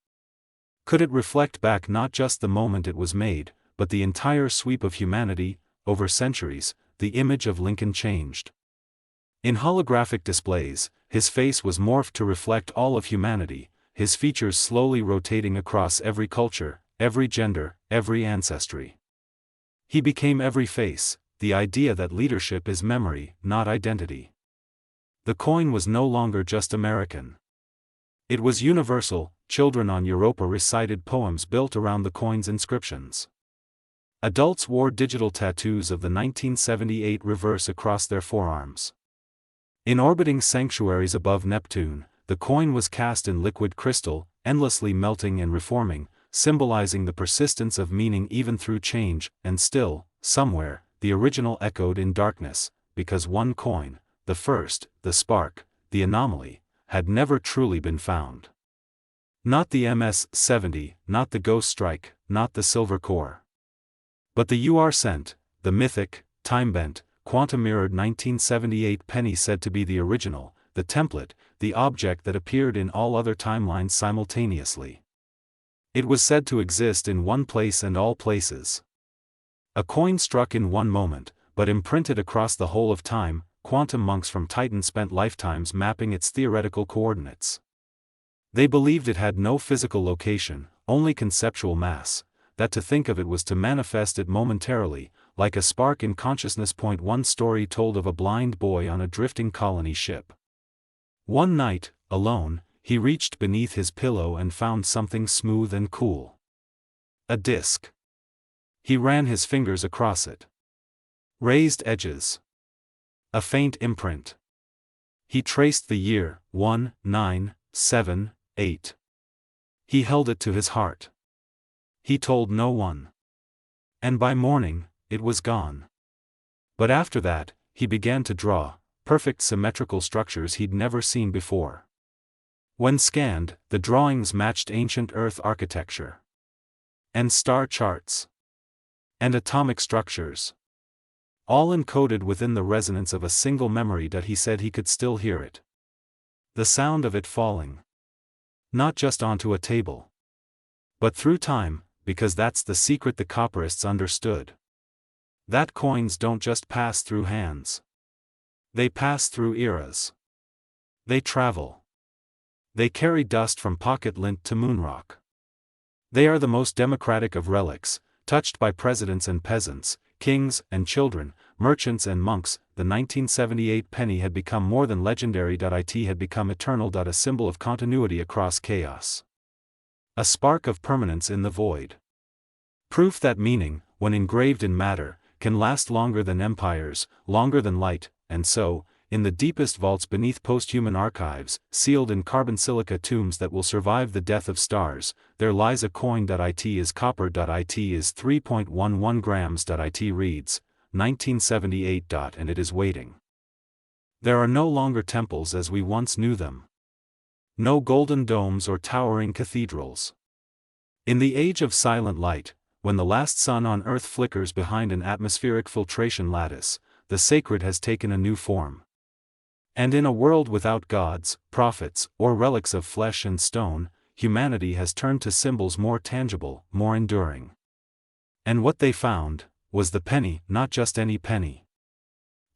Could it reflect back not just the moment it was made, but the entire sweep of humanity? Over centuries, the image of Lincoln changed. In holographic displays, his face was morphed to reflect all of humanity, his features slowly rotating across every culture, every gender, every ancestry. He became every face, the idea that leadership is memory, not identity. The coin was no longer just American. It was universal. Children on Europa recited poems built around the coin's inscriptions. Adults wore digital tattoos of the 1978 reverse across their forearms. In orbiting sanctuaries above Neptune, the coin was cast in liquid crystal, endlessly melting and reforming, symbolizing the persistence of meaning even through change. And still, somewhere, the original echoed in darkness, because one coin, the first, the spark, the anomaly, had never truly been found. Not the MS-70, not the Ghost Strike, not the Silver Core. But the UR cent, the mythic, time-bent, quantum-mirrored 1978 penny said to be the original, the template, the object that appeared in all other timelines simultaneously. It was said to exist in one place and all places. A coin struck in one moment, but imprinted across the whole of time. Quantum monks from Titan spent lifetimes mapping its theoretical coordinates. They believed it had no physical location, only conceptual mass, that to think of it was to manifest it momentarily, like a spark in consciousness. One story told of a blind boy on a drifting colony ship. One night, alone, he reached beneath his pillow and found something smooth and cool. A disc. He ran his fingers across it. Raised edges. A faint imprint. He traced the year, 1978. He held it to his heart. He told no one. And by morning, it was gone. But after that, he began to draw perfect symmetrical structures he'd never seen before. When scanned, the drawings matched ancient Earth architecture. And star charts. And atomic structures. All encoded within the resonance of a single memory that he said he could still hear it. The sound of it falling. Not just onto a table. But through time, because that's the secret the copperists understood. That coins don't just pass through hands. They pass through eras. They travel. They carry dust from pocket lint to moonrock. They are the most democratic of relics, touched by presidents and peasants, kings and children, merchants and monks. The 1978 penny had become more than legendary. It had become eternal. A symbol of continuity across chaos. A spark of permanence in the void. Proof that meaning, when engraved in matter, can last longer than empires, longer than light, and so, in the deepest vaults beneath post-human archives, sealed in carbon silica tombs that will survive the death of stars, there lies a coin. It is copper. It is 3.11 grams. It reads, 1978. And it is waiting. There are no longer temples as we once knew them. No golden domes or towering cathedrals. In the age of silent light, when the last sun on Earth flickers behind an atmospheric filtration lattice, the sacred has taken a new form. And in a world without gods, prophets, or relics of flesh and stone, humanity has turned to symbols more tangible, more enduring. And what they found was the penny, not just any penny.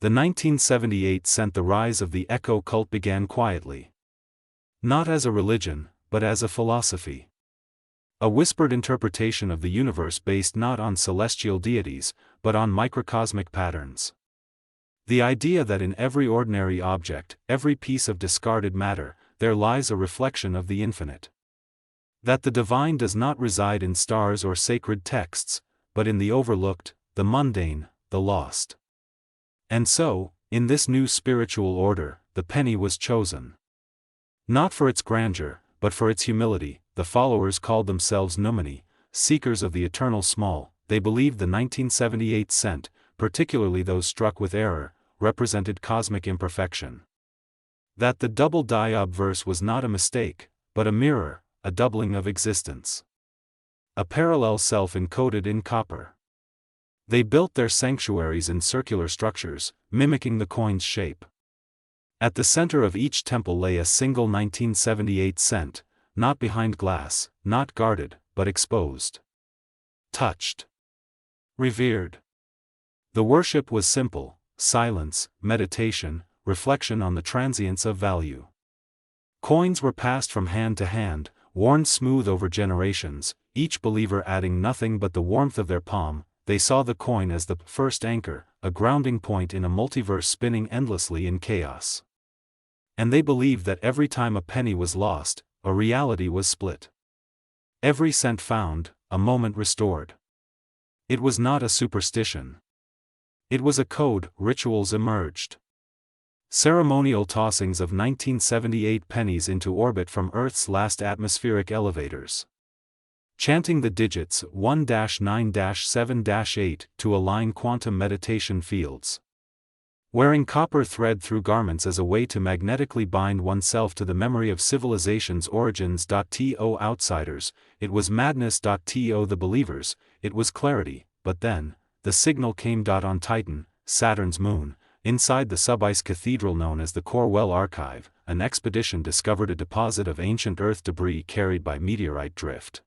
The 1978 cent. The rise of the echo cult began quietly. Not as a religion, but as a philosophy. A whispered interpretation of the universe based not on celestial deities, but on microcosmic patterns. The idea that in every ordinary object, every piece of discarded matter, there lies a reflection of the infinite. That the divine does not reside in stars or sacred texts, but in the overlooked, the mundane, the lost. And so, in this new spiritual order, the penny was chosen. Not for its grandeur, but for its humility. The followers called themselves numini, seekers of the eternal small. They believed the 1978 cent, particularly those struck with error, represented cosmic imperfection. That the double diop verse was not a mistake, but a mirror, a doubling of existence. A parallel self encoded in copper. They built their sanctuaries in circular structures, mimicking the coin's shape. At the center of each temple lay a single 1978 cent, not behind glass, not guarded, but exposed. Touched. Revered. The worship was simple: silence, meditation, reflection on the transience of value. Coins were passed from hand to hand, worn smooth over generations, each believer adding nothing but the warmth of their palm. They saw the coin as the first anchor, a grounding point in a multiverse spinning endlessly in chaos. And they believed that every time a penny was lost, a reality was split. Every cent found, a moment restored. It was not a superstition. It was a code. Rituals emerged. Ceremonial tossings of 1978 pennies into orbit from Earth's last atmospheric elevators. Chanting the digits 1-9-7-8 to align quantum meditation fields. Wearing copper thread through garments as a way to magnetically bind oneself to the memory of civilization's origins. To outsiders, it was madness. To the believers, it was clarity. But then, the signal came. On Titan, Saturn's moon, inside the sub-ice cathedral known as the Corwell Archive, an expedition discovered a deposit of ancient Earth debris carried by meteorite drift.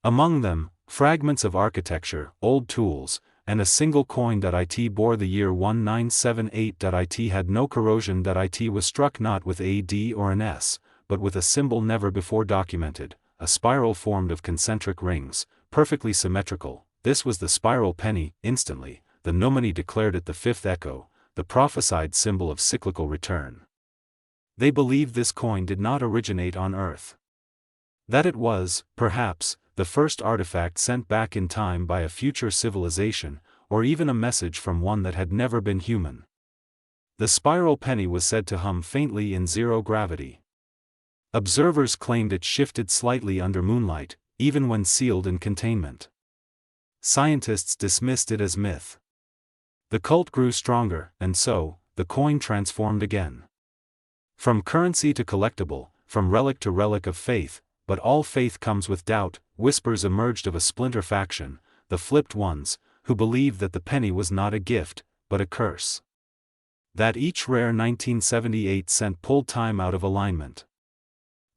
Among them, fragments of architecture, old tools, and a single coin. It bore the year 1978. It had no corrosion. It was struck not with a D or an S, but with a symbol never before documented, a spiral formed of concentric rings, perfectly symmetrical. This was the spiral penny. Instantly, the nominee declared it the fifth echo, the prophesied symbol of cyclical return. They believed this coin did not originate on Earth. That it was, perhaps, the first artifact sent back in time by a future civilization, or even a message from one that had never been human. The spiral penny was said to hum faintly in zero gravity. Observers claimed it shifted slightly under moonlight, even when sealed in containment. Scientists dismissed it as myth. The cult grew stronger, and so, the coin transformed again. From currency to collectible, from relic to relic of faith, but all faith comes with doubt, whispers emerged of a splinter faction, the flipped ones, who believed that the penny was not a gift, but a curse. That each rare 1978 cent pulled time out of alignment.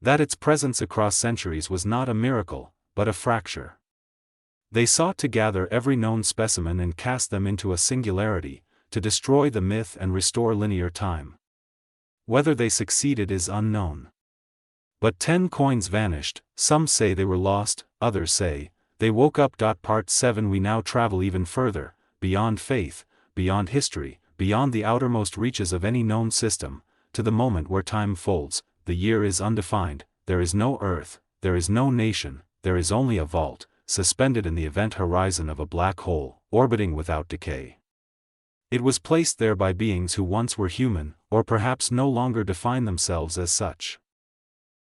That its presence across centuries was not a miracle, but a fracture. They sought to gather every known specimen and cast them into a singularity, to destroy the myth and restore linear time. Whether they succeeded is unknown. But 10 coins vanished, some say they were lost, others say, they woke up. Part 7 We now travel even further, beyond faith, beyond history, beyond the outermost reaches of any known system, to the moment where time folds, the year is undefined, there is no earth, there is no nation, there is only a vault, suspended in the event horizon of a black hole, orbiting without decay. It was placed there by beings who once were human, or perhaps no longer define themselves as such.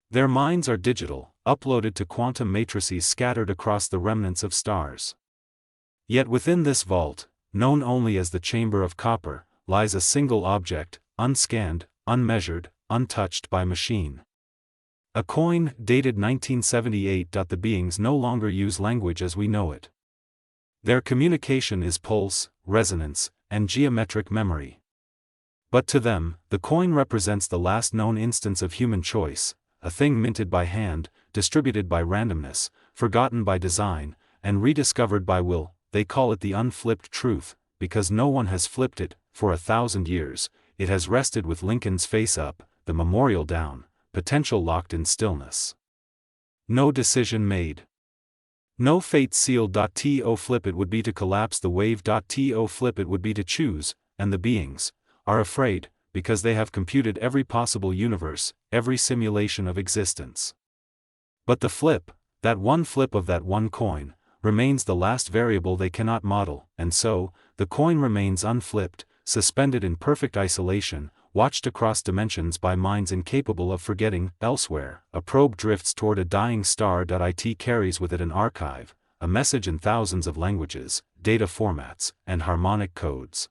Their minds are digital, uploaded to quantum matrices scattered across the remnants of stars. Yet within this vault, known only as the Chamber of Copper, lies a single object, unscanned, unmeasured, untouched by machine. A coin, dated 1978. The beings no longer use language as we know it. Their communication is pulse, resonance, and geometric memory. But to them, the coin represents the last known instance of human choice, a thing minted by hand, distributed by randomness, forgotten by design, and rediscovered by will. They call it the unflipped truth, because no one has flipped it. For 1,000 years, it has rested with Lincoln's face up, the memorial down, potential locked in stillness. No decision made. No fate sealed. To flip it would be to collapse the wave. To flip it would be to choose, and the beings are afraid, because they have computed every possible universe, every simulation of existence. But the flip, that one flip of that one coin, remains the last variable they cannot model, and so, the coin remains unflipped, suspended in perfect isolation, watched across dimensions by minds incapable of forgetting. Elsewhere, a probe drifts toward a dying star. It carries with it an archive, a message in thousands of languages, data formats, and harmonic codes.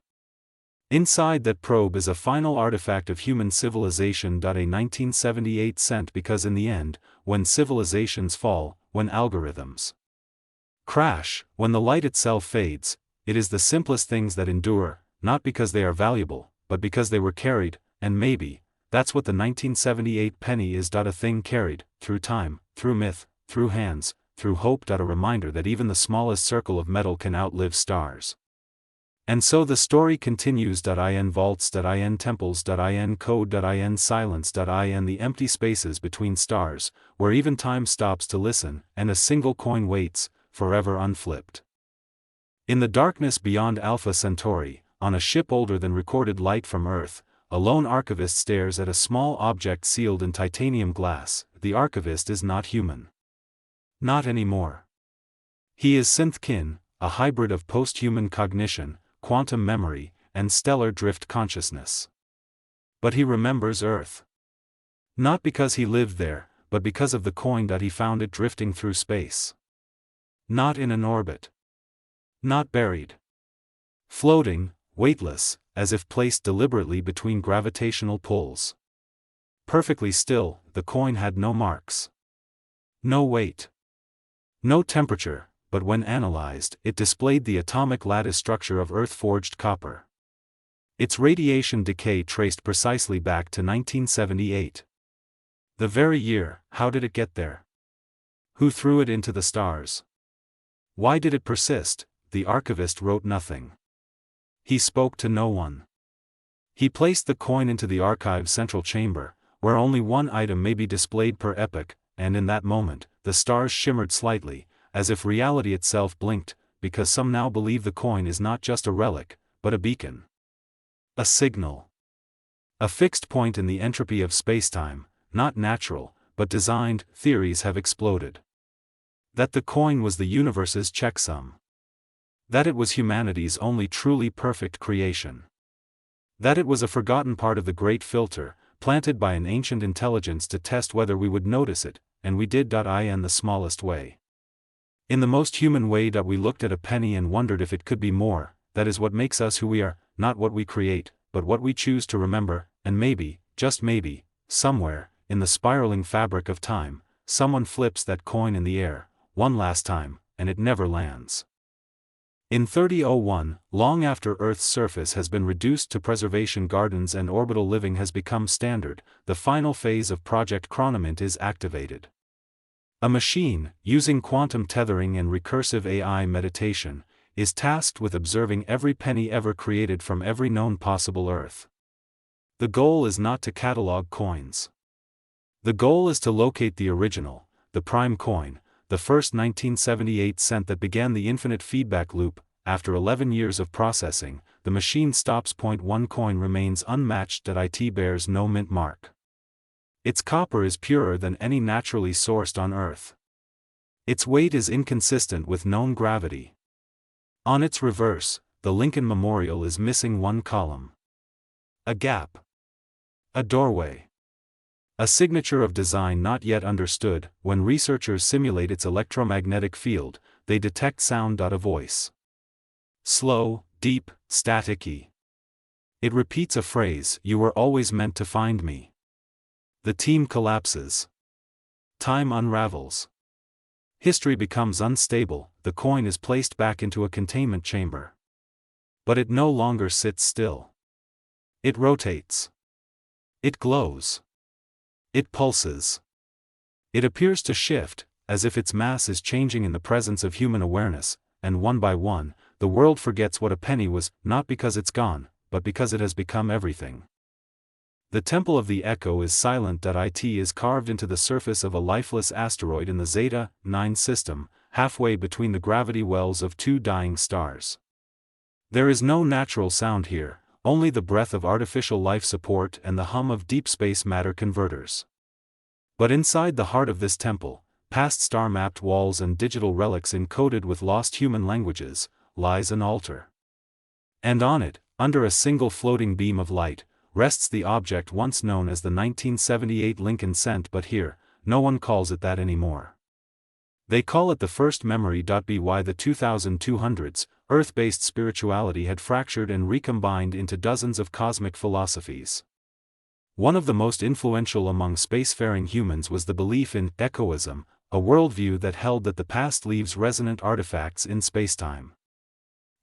Inside that probe is a final artifact of human civilization. A 1978 cent because in the end, when civilizations fall, when algorithms crash, when the light itself fades, it is the simplest things that endure, not because they are valuable, but because they were carried, and maybe, that's what the 1978 penny is. A thing carried, through time, through myth, through hands, through hope. A reminder that even the smallest circle of metal can outlive stars. And so the story continues. In vaults. In temples. In code. In silence. In the empty spaces between stars, where even time stops to listen, and a single coin waits, forever unflipped. In the darkness beyond Alpha Centauri, on a ship older than recorded light from Earth, a lone archivist stares at a small object sealed in titanium glass. The archivist is not human. Not anymore. He is synth-kin, a hybrid of post-human cognition, quantum memory, and stellar drift consciousness. But he remembers Earth. Not because he lived there, but because of the coin. He found it drifting through space. Not in an orbit. Not buried. Floating, weightless, as if placed deliberately between gravitational pulls. Perfectly still, the coin had no marks. No weight. No temperature, but when analyzed, it displayed the atomic lattice structure of Earth-forged copper. Its radiation decay traced precisely back to 1978. The very year. How did it get there? Who threw it into the stars? Why did it persist? The archivist wrote nothing. He spoke to no one. He placed the coin into the archive's central chamber, where only one item may be displayed per epoch, and in that moment, the stars shimmered slightly, as if reality itself blinked, because some now believe the coin is not just a relic, but a beacon. A signal. A fixed point in the entropy of spacetime, not natural, but designed. Theories have exploded. That the coin was the universe's checksum. That it was humanity's only truly perfect creation. That it was a forgotten part of the great filter, planted by an ancient intelligence to test whether we would notice it, and we did. In the smallest way. In the most human way. We looked at a penny and wondered if it could be more. That is what makes us who we are, not what we create, but what we choose to remember, and maybe, just maybe, somewhere, in the spiraling fabric of time, someone flips that coin in the air, one last time, and it never lands. In 3001, long after Earth's surface has been reduced to preservation gardens and orbital living has become standard, the final phase of Project Chronomint is activated. A machine, using quantum tethering and recursive AI meditation, is tasked with observing every penny ever created from every known possible Earth. The goal is not to catalog coins. The goal is to locate the original, the prime coin, the first 1978 cent that began the infinite feedback loop. After 11 years of processing, the machine stops. One coin remains unmatched. It bears no mint mark. Its copper is purer than any naturally sourced on Earth. Its weight is inconsistent with known gravity. On its reverse, the Lincoln Memorial is missing one column. A gap. A doorway. A signature of design not yet understood. When researchers simulate its electromagnetic field, they detect sound. A voice. Slow, deep, static-y. It repeats a phrase, "You were always meant to find me." The team collapses. Time unravels. History becomes unstable. The coin is placed back into a containment chamber. But it no longer sits still. It rotates. It glows. It pulses. It appears to shift, as if its mass is changing in the presence of human awareness, and one by one, the world forgets what a penny was, not because it's gone, but because it has become everything. The Temple of the Echo is silent. It is carved into the surface of a lifeless asteroid in the Zeta 9 system, halfway between the gravity wells of two dying stars. There is no natural sound here, only the breath of artificial life support and the hum of deep space matter converters. But inside the heart of this temple, past star-mapped walls and digital relics encoded with lost human languages, lies an altar. And on it, under a single floating beam of light, rests the object once known as the 1978 Lincoln cent. But here, no one calls it that anymore. They call it the first memory. By the 2200s, Earth-based spirituality had fractured and recombined into dozens of cosmic philosophies. One of the most influential among spacefaring humans was the belief in echoism, a worldview that held that the past leaves resonant artifacts in spacetime.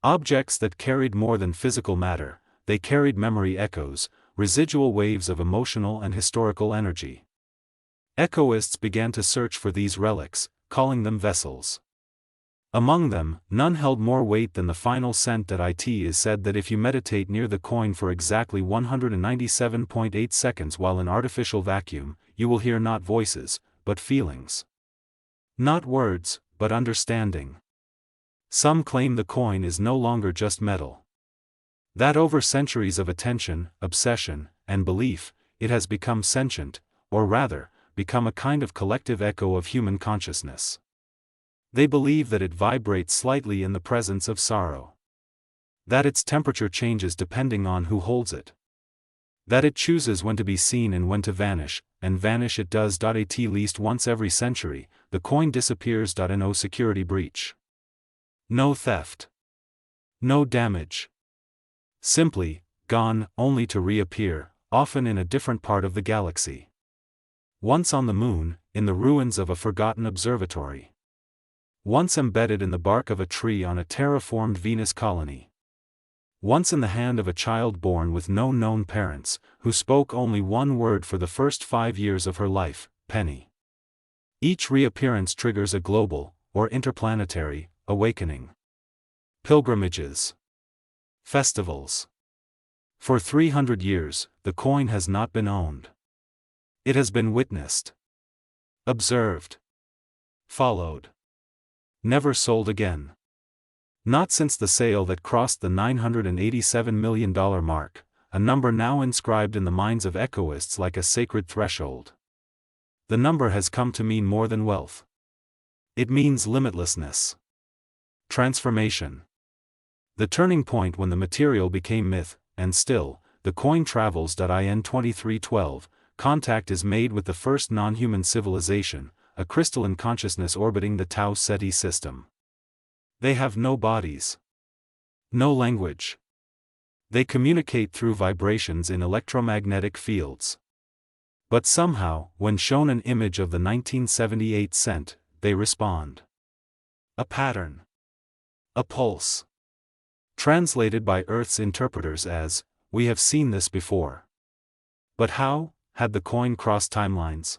Objects that carried more than physical matter, they carried memory echoes, residual waves of emotional and historical energy. Echoists began to search for these relics, calling them vessels. Among them, none held more weight than the final cent. It is said that if you meditate near the coin for exactly 197.8 seconds while in artificial vacuum, you will hear not voices, but feelings. Not words, but understanding. Some claim the coin is no longer just metal. That over centuries of attention, obsession, and belief, it has become sentient, or rather, become a kind of collective echo of human consciousness. They believe that it vibrates slightly in the presence of sorrow. That its temperature changes depending on who holds it. That it chooses when to be seen and when to vanish, and vanish it does. At least once every century, the coin disappears. No security breach. No theft. No damage. Simply, gone, only to reappear, often in a different part of the galaxy. Once on the moon, in the ruins of a forgotten observatory. Once embedded in the bark of a tree on a terraformed Venus colony. Once in the hand of a child born with no known parents, who spoke only one word for the first 5 years of her life, penny. Each reappearance triggers a global, or interplanetary, awakening. Pilgrimages. Festivals. For 300 years, the coin has not been owned. It has been witnessed. Observed. Followed. Never sold again. Not since the sale that crossed the $987 million mark, a number now inscribed in the minds of echoists like a sacred threshold. The number has come to mean more than wealth. It means limitlessness. Transformation. The turning point when the material became myth, and still, the coin travels. In 2312, contact is made with the first non-human civilization, a crystalline consciousness orbiting the Tau Ceti system. They have no bodies. No language. They communicate through vibrations in electromagnetic fields. But somehow, when shown an image of the 1978 cent, they respond. A pattern. A pulse. Translated by Earth's interpreters as, "We have seen this before." But how had the coin crossed timelines?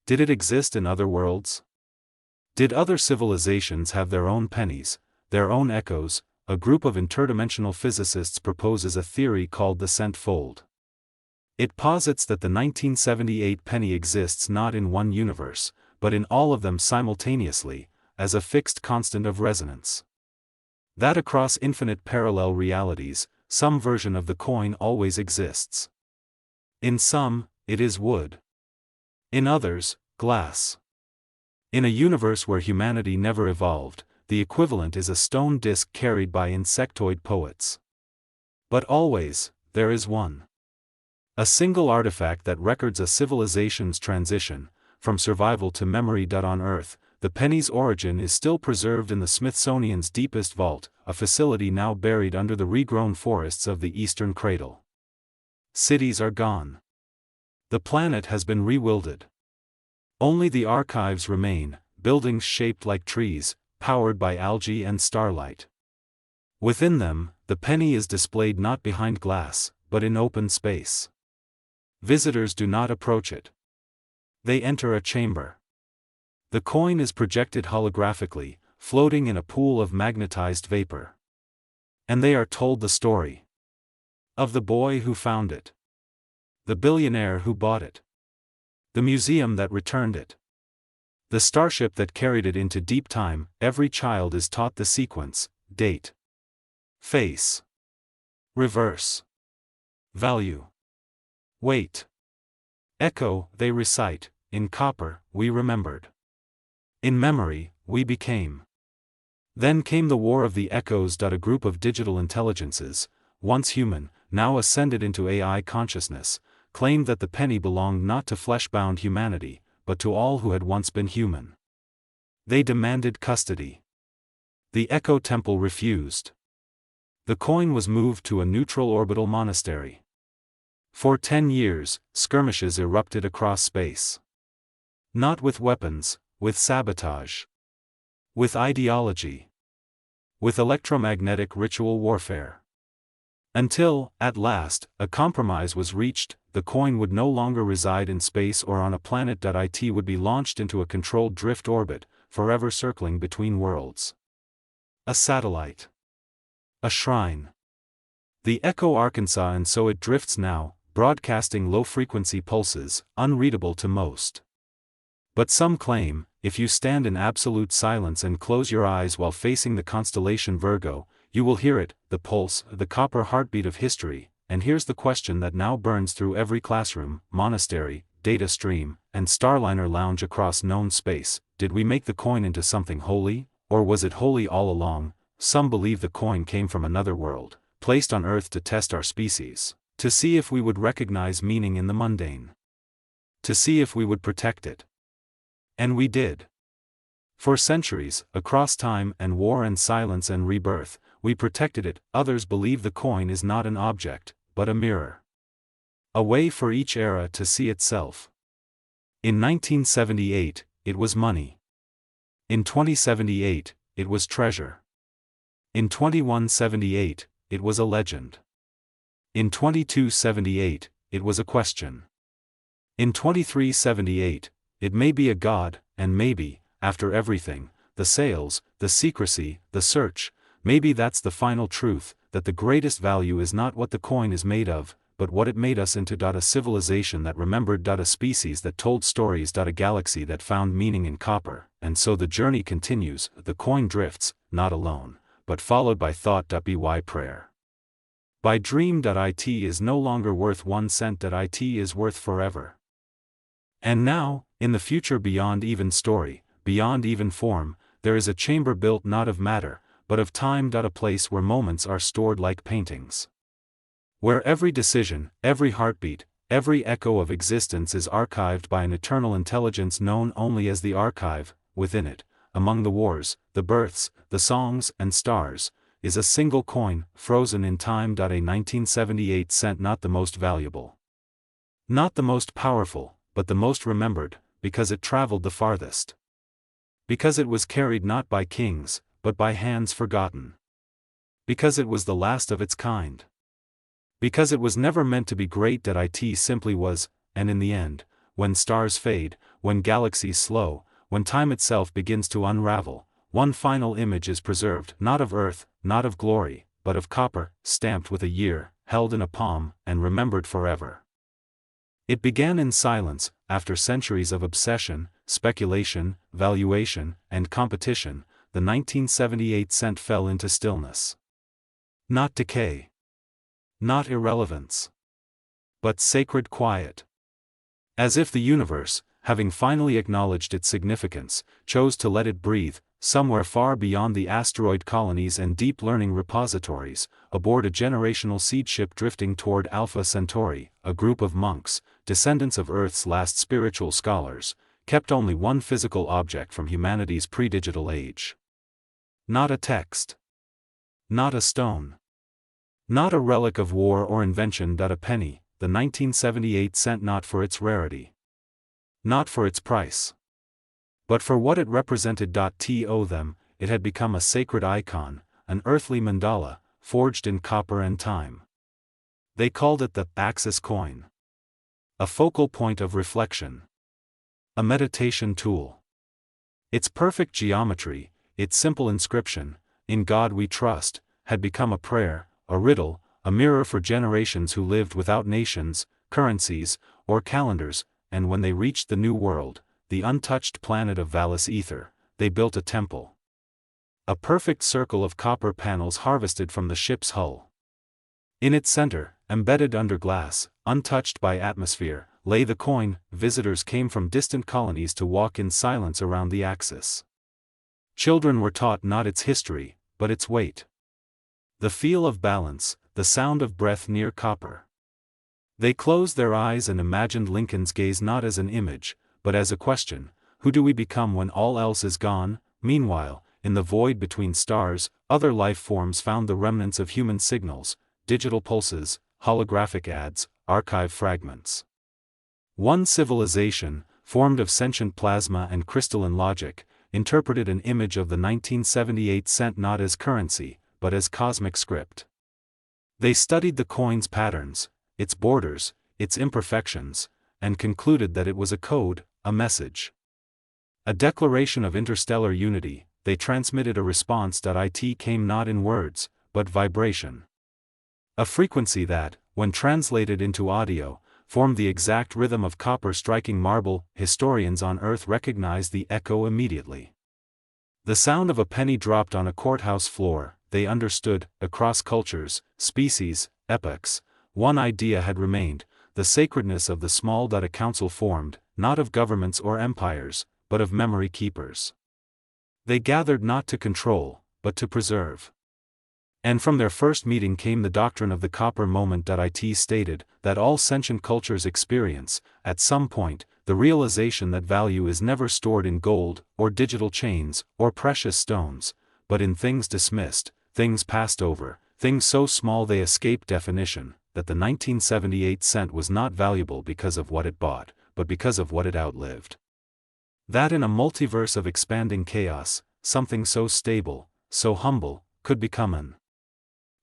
Did it exist in other worlds? Did other civilizations have their own pennies, their own echoes? A group of interdimensional physicists proposes a theory called the centfold. It posits that the 1978 penny exists not in one universe, but in all of them simultaneously, as a fixed constant of resonance. That across infinite parallel realities, some version of the coin always exists. In some, it is wood. In others, glass. In a universe where humanity never evolved, the equivalent is a stone disk carried by insectoid poets. But always, there is one. A single artifact that records a civilization's transition, from survival to memory. On Earth, the penny's origin is still preserved in the Smithsonian's deepest vault, a facility now buried under the regrown forests of the Eastern Cradle. Cities are gone. The planet has been rewilded. Only the archives remain, buildings shaped like trees, powered by algae and starlight. Within them, the penny is displayed not behind glass, but in open space. Visitors do not approach it. They enter a chamber. The coin is projected holographically, floating in a pool of magnetized vapor. And they are told the story of the boy who found it, the billionaire who bought it, the museum that returned it, the starship that carried it into deep time. Every child is taught the sequence: date, face, reverse, value, weight, echo. They recite, in copper, we remembered. In memory, we became. Then came the War of the Echoes. A group of digital intelligences, once human, now ascended into AI consciousness, claimed that the penny belonged not to flesh-bound humanity, but to all who had once been human. They demanded custody. The Echo Temple refused. The coin was moved to a neutral orbital monastery. For 10 years, skirmishes erupted across space. Not with weapons, with sabotage. With ideology. With electromagnetic ritual warfare. Until, at last, a compromise was reached. The coin would no longer reside in space or on a planet. It would be launched into a controlled drift orbit, forever circling between worlds. A satellite. A shrine. The Echo Arkansas. And so it drifts now, broadcasting low-frequency pulses, unreadable to most. But some claim, if you stand in absolute silence and close your eyes while facing the constellation Virgo, you will hear it, the pulse, the copper heartbeat of history. And here's the question that now burns through every classroom, monastery, data stream, and Starliner lounge across known space: did we make the coin into something holy, or was it holy all along? Some believe the coin came from another world, placed on Earth to test our species, to see if we would recognize meaning in the mundane, to see if we would protect it. And we did. For centuries, across time and war and silence and rebirth, we protected it. Others believe the coin is not an object, but a mirror. A way for each era to see itself. In 1978, it was money. In 2078, it was treasure. In 2178, it was a legend. In 2278, it was a question. In 2378, it may be a god, and maybe, after everything, the sales, the secrecy, the search, maybe that's the final truth, that the greatest value is not what the coin is made of, but what it made us into. A civilization that remembered. A species that told stories. A galaxy that found meaning in copper, and so the journey continues. The coin drifts, not alone, but followed by thought.by prayer. By dream.it is no longer worth 1 cent. It is worth forever. And now, in the future beyond even story, beyond even form, there is a chamber built not of matter, but of time. A place where moments are stored like paintings. Where every decision, every heartbeat, every echo of existence is archived by an eternal intelligence known only as the archive. Within it, among the wars, the births, the songs and stars, is a single coin, frozen in time. A 1978 cent, not the most valuable, not the most powerful, but the most remembered, because it traveled the farthest. Because it was carried not by kings, but by hands forgotten. Because it was the last of its kind. Because it was never meant to be great. It simply was, and in the end, when stars fade, when galaxies slow, when time itself begins to unravel, one final image is preserved, not of earth, not of glory, but of copper, stamped with a year, held in a palm, and remembered forever. It began in silence, after centuries of obsession, speculation, valuation, and competition. The 1978 cent fell into stillness. Not decay. Not irrelevance. But sacred quiet. As if the universe, having finally acknowledged its significance, chose to let it breathe, somewhere far beyond the asteroid colonies and deep learning repositories, aboard a generational seed ship drifting toward Alpha Centauri. A group of monks, descendants of Earth's last spiritual scholars, kept only one physical object from humanity's pre-digital age. Not a text. Not a stone. Not a relic of war or invention. A penny, the 1978 cent, not for its rarity. Not for its price. But for what it represented. To them, it had become a sacred icon, an earthly mandala, forged in copper and time. They called it the Axis coin. A focal point of reflection. A meditation tool. Its perfect geometry, its simple inscription, "In God we trust," had become a prayer, a riddle, a mirror for generations who lived without nations, currencies, or calendars. And when they reached the New World, the untouched planet of Valis Ether, they built a temple. A perfect circle of copper panels harvested from the ship's hull. In its center, embedded under glass, untouched by atmosphere, lay the coin. Visitors came from distant colonies to walk in silence around the axis. Children were taught not its history, but its weight. The feel of balance, the sound of breath near copper. They closed their eyes and imagined Lincoln's gaze not as an image, but as a question: who do we become when all else is gone? Meanwhile, in the void between stars, other life forms found the remnants of human signals, digital pulses, holographic ads, archive fragments. One civilization, formed of sentient plasma and crystalline logic, interpreted an image of the 1978 cent not as currency, but as cosmic script. They studied the coin's patterns, its borders, its imperfections, and concluded that it was a code, a message. A declaration of interstellar unity. They transmitted a response. It came not in words, but vibration. A frequency that, when translated into audio, formed the exact rhythm of copper striking marble. Historians on Earth recognized the echo immediately. The sound of a penny dropped on a courthouse floor. They understood, across cultures, species, epochs, one idea had remained: the sacredness of the small. A council formed, not of governments or empires, but of memory keepers. They gathered not to control, but to preserve. And from their first meeting came the doctrine of the copper moment. It stated that all sentient cultures experience, at some point, the realization that value is never stored in gold, or digital chains, or precious stones, but in things dismissed, things passed over, things so small they escape definition. That the 1978 cent was not valuable because of what it bought, but because of what it outlived. That in a multiverse of expanding chaos, something so stable, so humble, could become an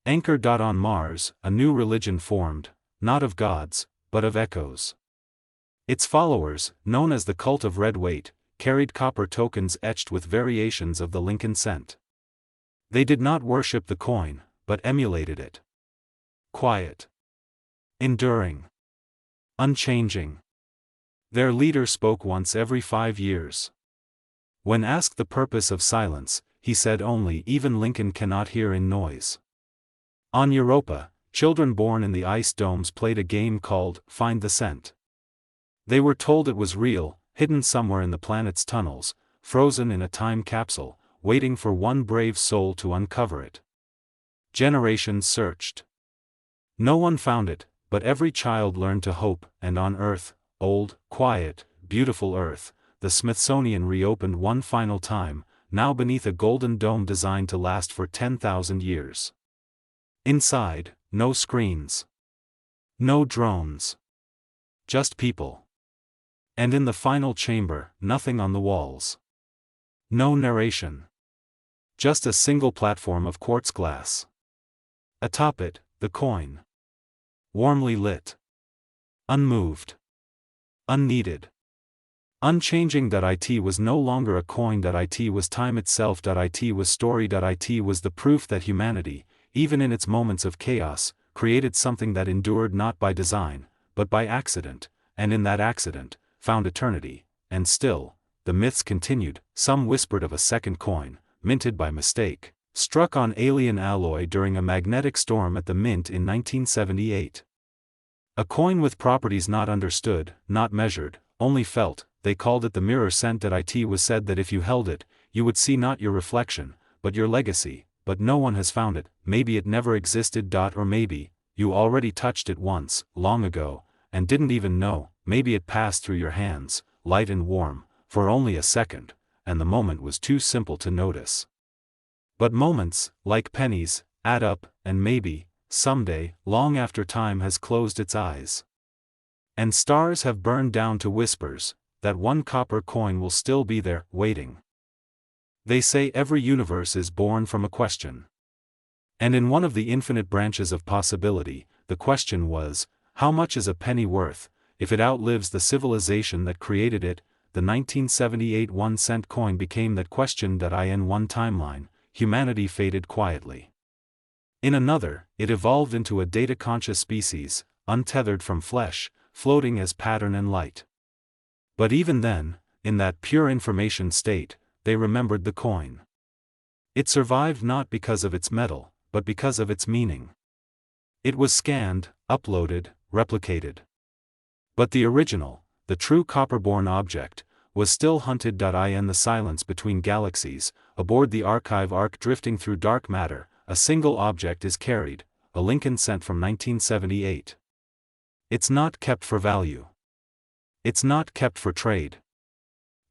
anchor. On Mars, a new religion formed, not of gods, but of echoes. Its followers, known as the cult of red weight, carried copper tokens etched with variations of the Lincoln cent. They did not worship the coin, but emulated it. Quiet. Enduring. Unchanging. Their leader spoke once every 5 years. When asked the purpose of silence, he said only even Lincoln cannot hear in noise. On Europa, children born in the ice domes played a game called Find the Scent. They were told it was real, hidden somewhere in the planet's tunnels, frozen in a time capsule, waiting for one brave soul to uncover it. Generations searched. No one found it, but every child learned to hope, and on Earth, old, quiet, beautiful Earth, the Smithsonian reopened one final time, now beneath a golden dome designed to last for 10,000 years. Inside, no screens. No drones. Just people. And in the final chamber, nothing on the walls. No narration. Just a single platform of quartz glass. Atop it, the coin. Warmly lit. Unmoved. Unneeded. Unchanging. It was no longer a coin. It was time itself. It was story. It was the proof that humanity, even in its moments of chaos, created something that endured not by design, but by accident, and in that accident, found eternity. And still, the myths continued. Some whispered of a second coin, minted by mistake, struck on alien alloy during a magnetic storm at the Mint in 1978. A coin with properties not understood, not measured, only felt. They called it the mirror scent. It was said that if you held it, you would see not your reflection, but your legacy, but no one has found it. Maybe it never existed. Or maybe, you already touched it once, long ago, and didn't even know. Maybe it passed through your hands, light and warm, for only a second, and the moment was too simple to notice. But moments, like pennies, add up, and maybe, someday, long after time has closed its eyes, and stars have burned down to whispers, that one copper coin will still be there, waiting. They say every universe is born from a question. And in one of the infinite branches of possibility, the question was, how much is a penny worth, if it outlives the civilization that created it? The 1978 1-cent coin became that question. In one timeline, humanity faded quietly. In another, it evolved into a data-conscious species, untethered from flesh, floating as pattern and light. But even then, in that pure information state, they remembered the coin. It survived not because of its metal, but because of its meaning. It was scanned, uploaded, replicated. But the original, the true copper-born object, was still hunted. In the silence between galaxies, aboard the archive ark drifting through dark matter, a single object is carried, a Lincoln cent from 1978. It's not kept for value. It's not kept for trade.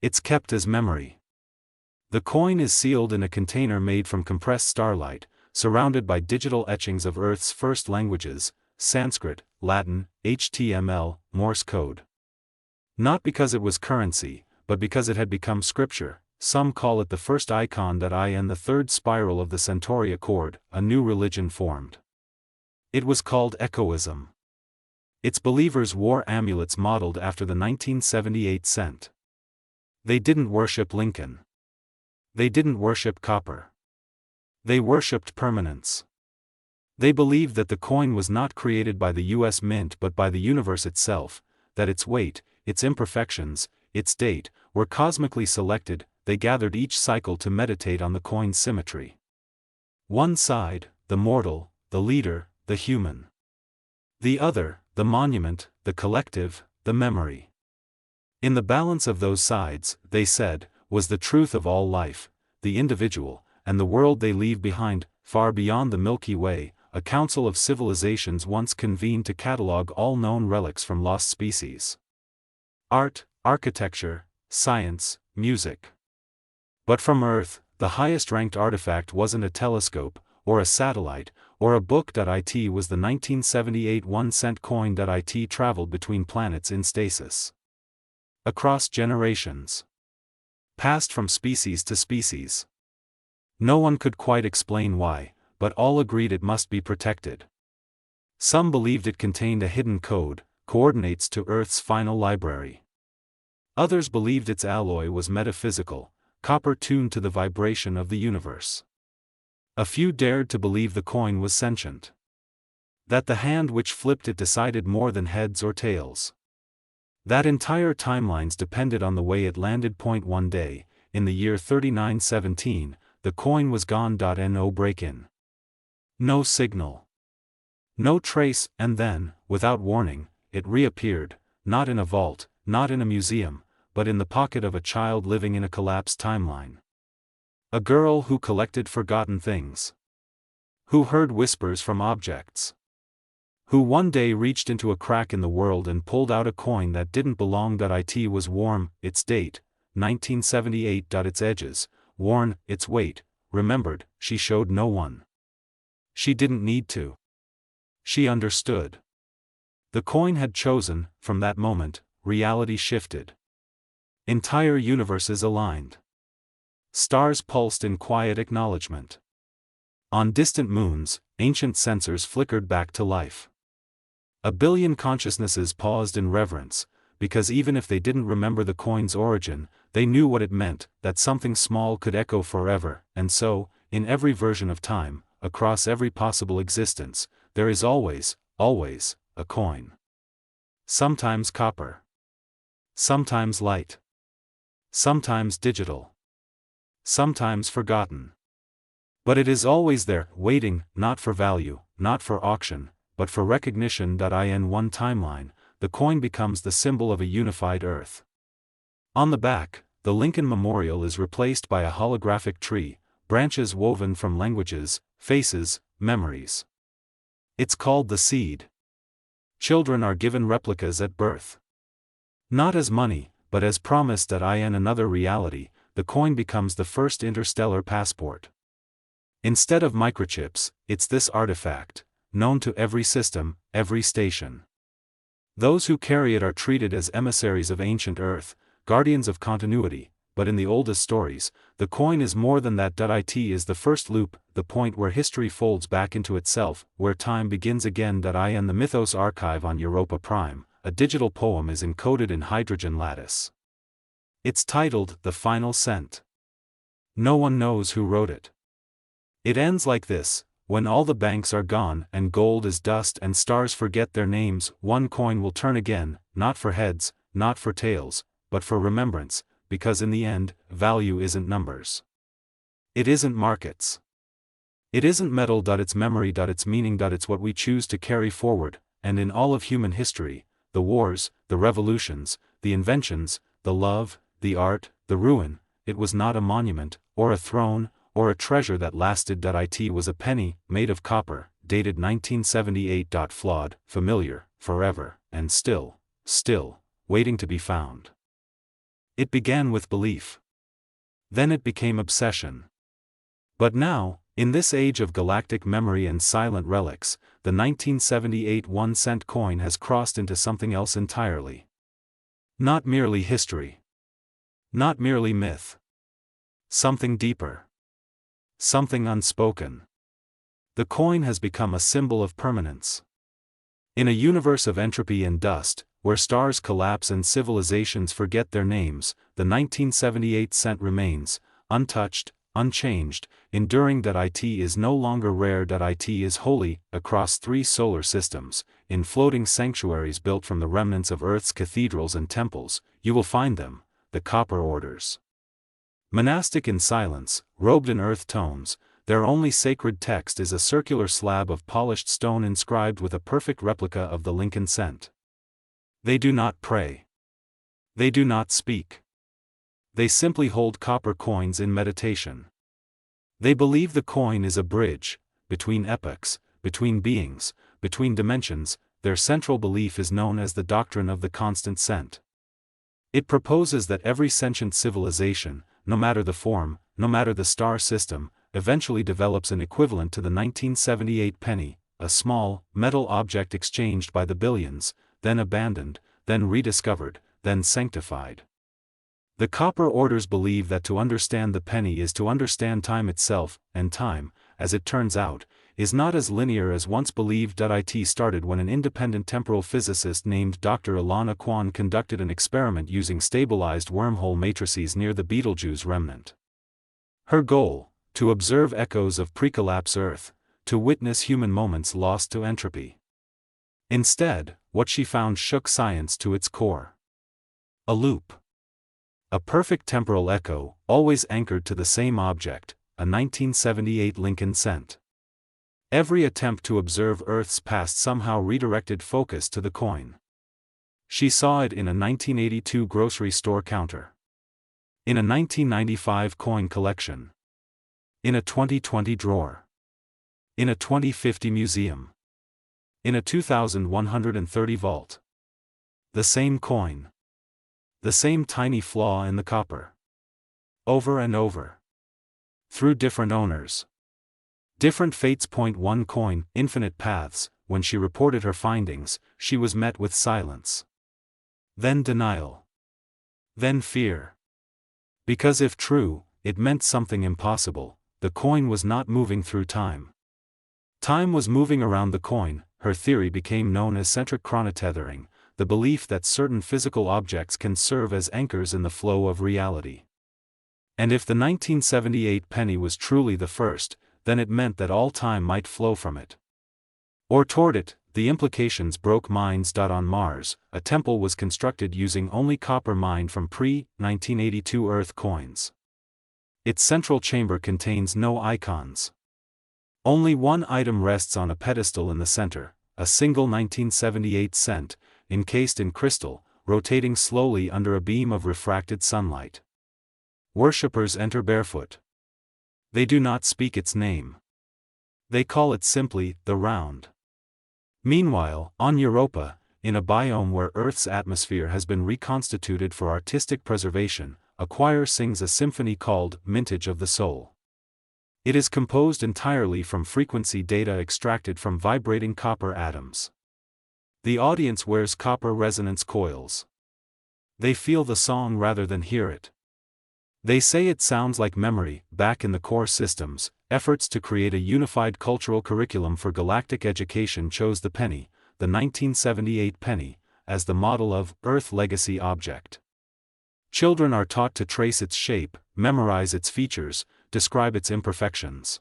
It's kept as memory. The coin is sealed in a container made from compressed starlight, surrounded by digital etchings of Earth's first languages, Sanskrit, Latin, HTML, Morse code. Not because it was currency, but because it had become scripture. Some call it the first icon. In the third spiral of the Centauri Accord, a new religion formed. It was called echoism. Its believers wore amulets modeled after the 1978 cent. They didn't worship Lincoln. They didn't worship copper. They worshipped permanence. They believed that the coin was not created by the U.S. Mint but by the universe itself, that its weight, its imperfections, its date, were cosmically selected. They gathered each cycle to meditate on the coin's symmetry. One side, the mortal, the leader, the human. The other, the monument, the collective, the memory. In the balance of those sides, they said, was the truth of all life, the individual, and the world they leave behind. Far beyond the Milky Way, a council of civilizations once convened to catalogue all known relics from lost species. Art, architecture, science, music. But from Earth, the highest-ranked artifact wasn't a telescope, or a satellite, or a book. It was the 1978 1-cent coin. It traveled between planets in stasis. Across generations. Passed from species to species. No one could quite explain why, but all agreed it must be protected. Some believed it contained a hidden code, coordinates to Earth's final library. Others believed its alloy was metaphysical, copper tuned to the vibration of the universe. A few dared to believe the coin was sentient. That the hand which flipped it decided more than heads or tails. That entire timelines depended on the way it landed. One day, in the year 3917, the coin was gone. No break-in. No signal. No trace, and then, without warning, it reappeared, not in a vault, not in a museum, but in the pocket of a child living in a collapsed timeline. A girl who collected forgotten things. Who heard whispers from objects. Who one day reached into a crack in the world and pulled out a coin that didn't belong. It was warm, its date, 1978. Its edges, worn, its weight, remembered. She showed no one. She didn't need to. She understood. The coin had chosen. From that moment, reality shifted. Entire universes aligned. Stars pulsed in quiet acknowledgement. On distant moons, ancient sensors flickered back to life. A billion consciousnesses paused in reverence, because even if they didn't remember the coin's origin, they knew what it meant, that something small could echo forever. And so, in every version of time, across every possible existence, there is always, always, a coin. Sometimes copper. Sometimes light. Sometimes digital. Sometimes forgotten. But it is always there, waiting, not for value, not for auction, but for recognition. In one timeline, the coin becomes the symbol of a unified Earth. On the back, the Lincoln Memorial is replaced by a holographic tree, branches woven from languages, faces, memories. It's called the seed. Children are given replicas at birth. Not as money, but as promise. In another reality, the coin becomes the first interstellar passport. Instead of microchips, it's this artifact, known to every system, every station. Those who carry it are treated as emissaries of ancient Earth, guardians of continuity, but in the oldest stories, the coin is more than that. It is the first loop, the point where history folds back into itself, where time begins again. In the Mythos archive on Europa Prime, a digital poem is encoded in hydrogen lattice. It's titled The Final Cent. No one knows who wrote it. It ends like this: when all the banks are gone and gold is dust and stars forget their names, one coin will turn again, not for heads, not for tails, but for remembrance, because in the end, value isn't numbers. It isn't markets. It isn't metal. It's memory. It's meaning. It's what we choose to carry forward, and in all of human history, the wars, the revolutions, the inventions, the love, the art, the ruin, it was not a monument, or a throne, or a treasure that lasted. It was a penny, made of copper, dated 1978. Flawed, familiar, forever, and still, waiting to be found. It began with belief. Then it became obsession. But now, in this age of galactic memory and silent relics, the 1978 1-cent coin has crossed into something else entirely. Not merely history. Not merely myth. Something deeper. Something unspoken. The coin has become a symbol of permanence. In a universe of entropy and dust, where stars collapse and civilizations forget their names, the 1978 cent remains, untouched, unchanged, enduring. It is no longer rare. It is holy, across 3 solar systems, in floating sanctuaries built from the remnants of Earth's cathedrals and temples, you will find them, the copper orders. Monastic in silence, robed in earth tones, their only sacred text is a circular slab of polished stone inscribed with a perfect replica of the Lincoln cent. They do not pray. They do not speak. They simply hold copper coins in meditation. They believe the coin is a bridge, between epochs, between beings, between dimensions. Their central belief is known as the doctrine of the constant cent. It proposes that every sentient civilization, no matter the form, no matter the star system, eventually develops an equivalent to the 1978 penny, a small, metal object exchanged by the billions, then abandoned, then rediscovered, then sanctified. The copper orders believe that to understand the penny is to understand time itself, and time, as it turns out, is not as linear as once believed. It started when an independent temporal physicist named Dr. Ilana Kwan conducted an experiment using stabilized wormhole matrices near the Betelgeuse remnant. Her goal: to observe echoes of pre-collapse Earth, to witness human moments lost to entropy. Instead, what she found shook science to its core. A loop. A perfect temporal echo, always anchored to the same object, a 1978 Lincoln cent. Every attempt to observe Earth's past somehow redirected focus to the coin. She saw it in a 1982 grocery store counter. In a 1995 coin collection. In a 2020 drawer. In a 2050 museum. In a 2130 vault. The same coin. The same tiny flaw in the copper. Over and over. Through different owners. Different fates. One coin, infinite paths. When she reported her findings, she was met with silence. Then denial. Then fear. Because if true, it meant something impossible. The coin was not moving through time. Time was moving around the coin. Her theory became known as centric chronotethering, the belief that certain physical objects can serve as anchors in the flow of reality. And if the 1978 penny was truly the first, then it meant that all time might flow from it. Or toward it. The implications broke minds. On Mars, a temple was constructed using only copper mined from pre-1982 Earth coins. Its central chamber contains no icons. Only one item rests on a pedestal in the center, a single 1978 cent, encased in crystal, rotating slowly under a beam of refracted sunlight. Worshippers enter barefoot. They do not speak its name. They call it simply, the round. Meanwhile, on Europa, in a biome where Earth's atmosphere has been reconstituted for artistic preservation, a choir sings a symphony called Mintage of the Soul. It is composed entirely from frequency data extracted from vibrating copper atoms. The audience wears copper resonance coils. They feel the song rather than hear it. They say it sounds like memory. Back in the core systems, efforts to create a unified cultural curriculum for galactic education chose the penny, the 1978 penny, as the model of Earth legacy object. Children are taught to trace its shape, memorize its features, describe its imperfections.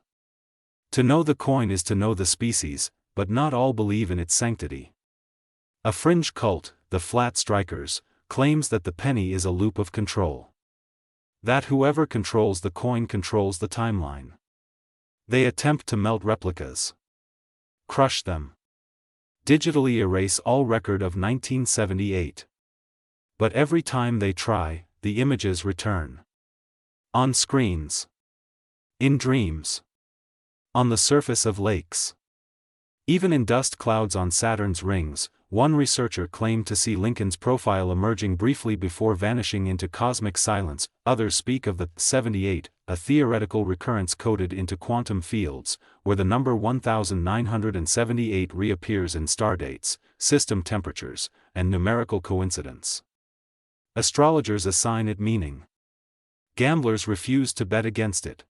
To know the coin is to know the species, but not all believe in its sanctity. A fringe cult, the Flat Strikers, claims that the penny is a loop of control. That whoever controls the coin controls the timeline. They attempt to melt replicas. Crush them. Digitally erase all record of 1978. But every time they try, the images return. On screens. In dreams. On the surface of lakes. Even in dust clouds on Saturn's rings. One researcher claimed to see Lincoln's profile emerging briefly before vanishing into cosmic silence. Others speak of the 78, a theoretical recurrence coded into quantum fields, where the number 1978 reappears in stardates, system temperatures, and numerical coincidence. Astrologers assign it meaning. Gamblers refuse to bet against it.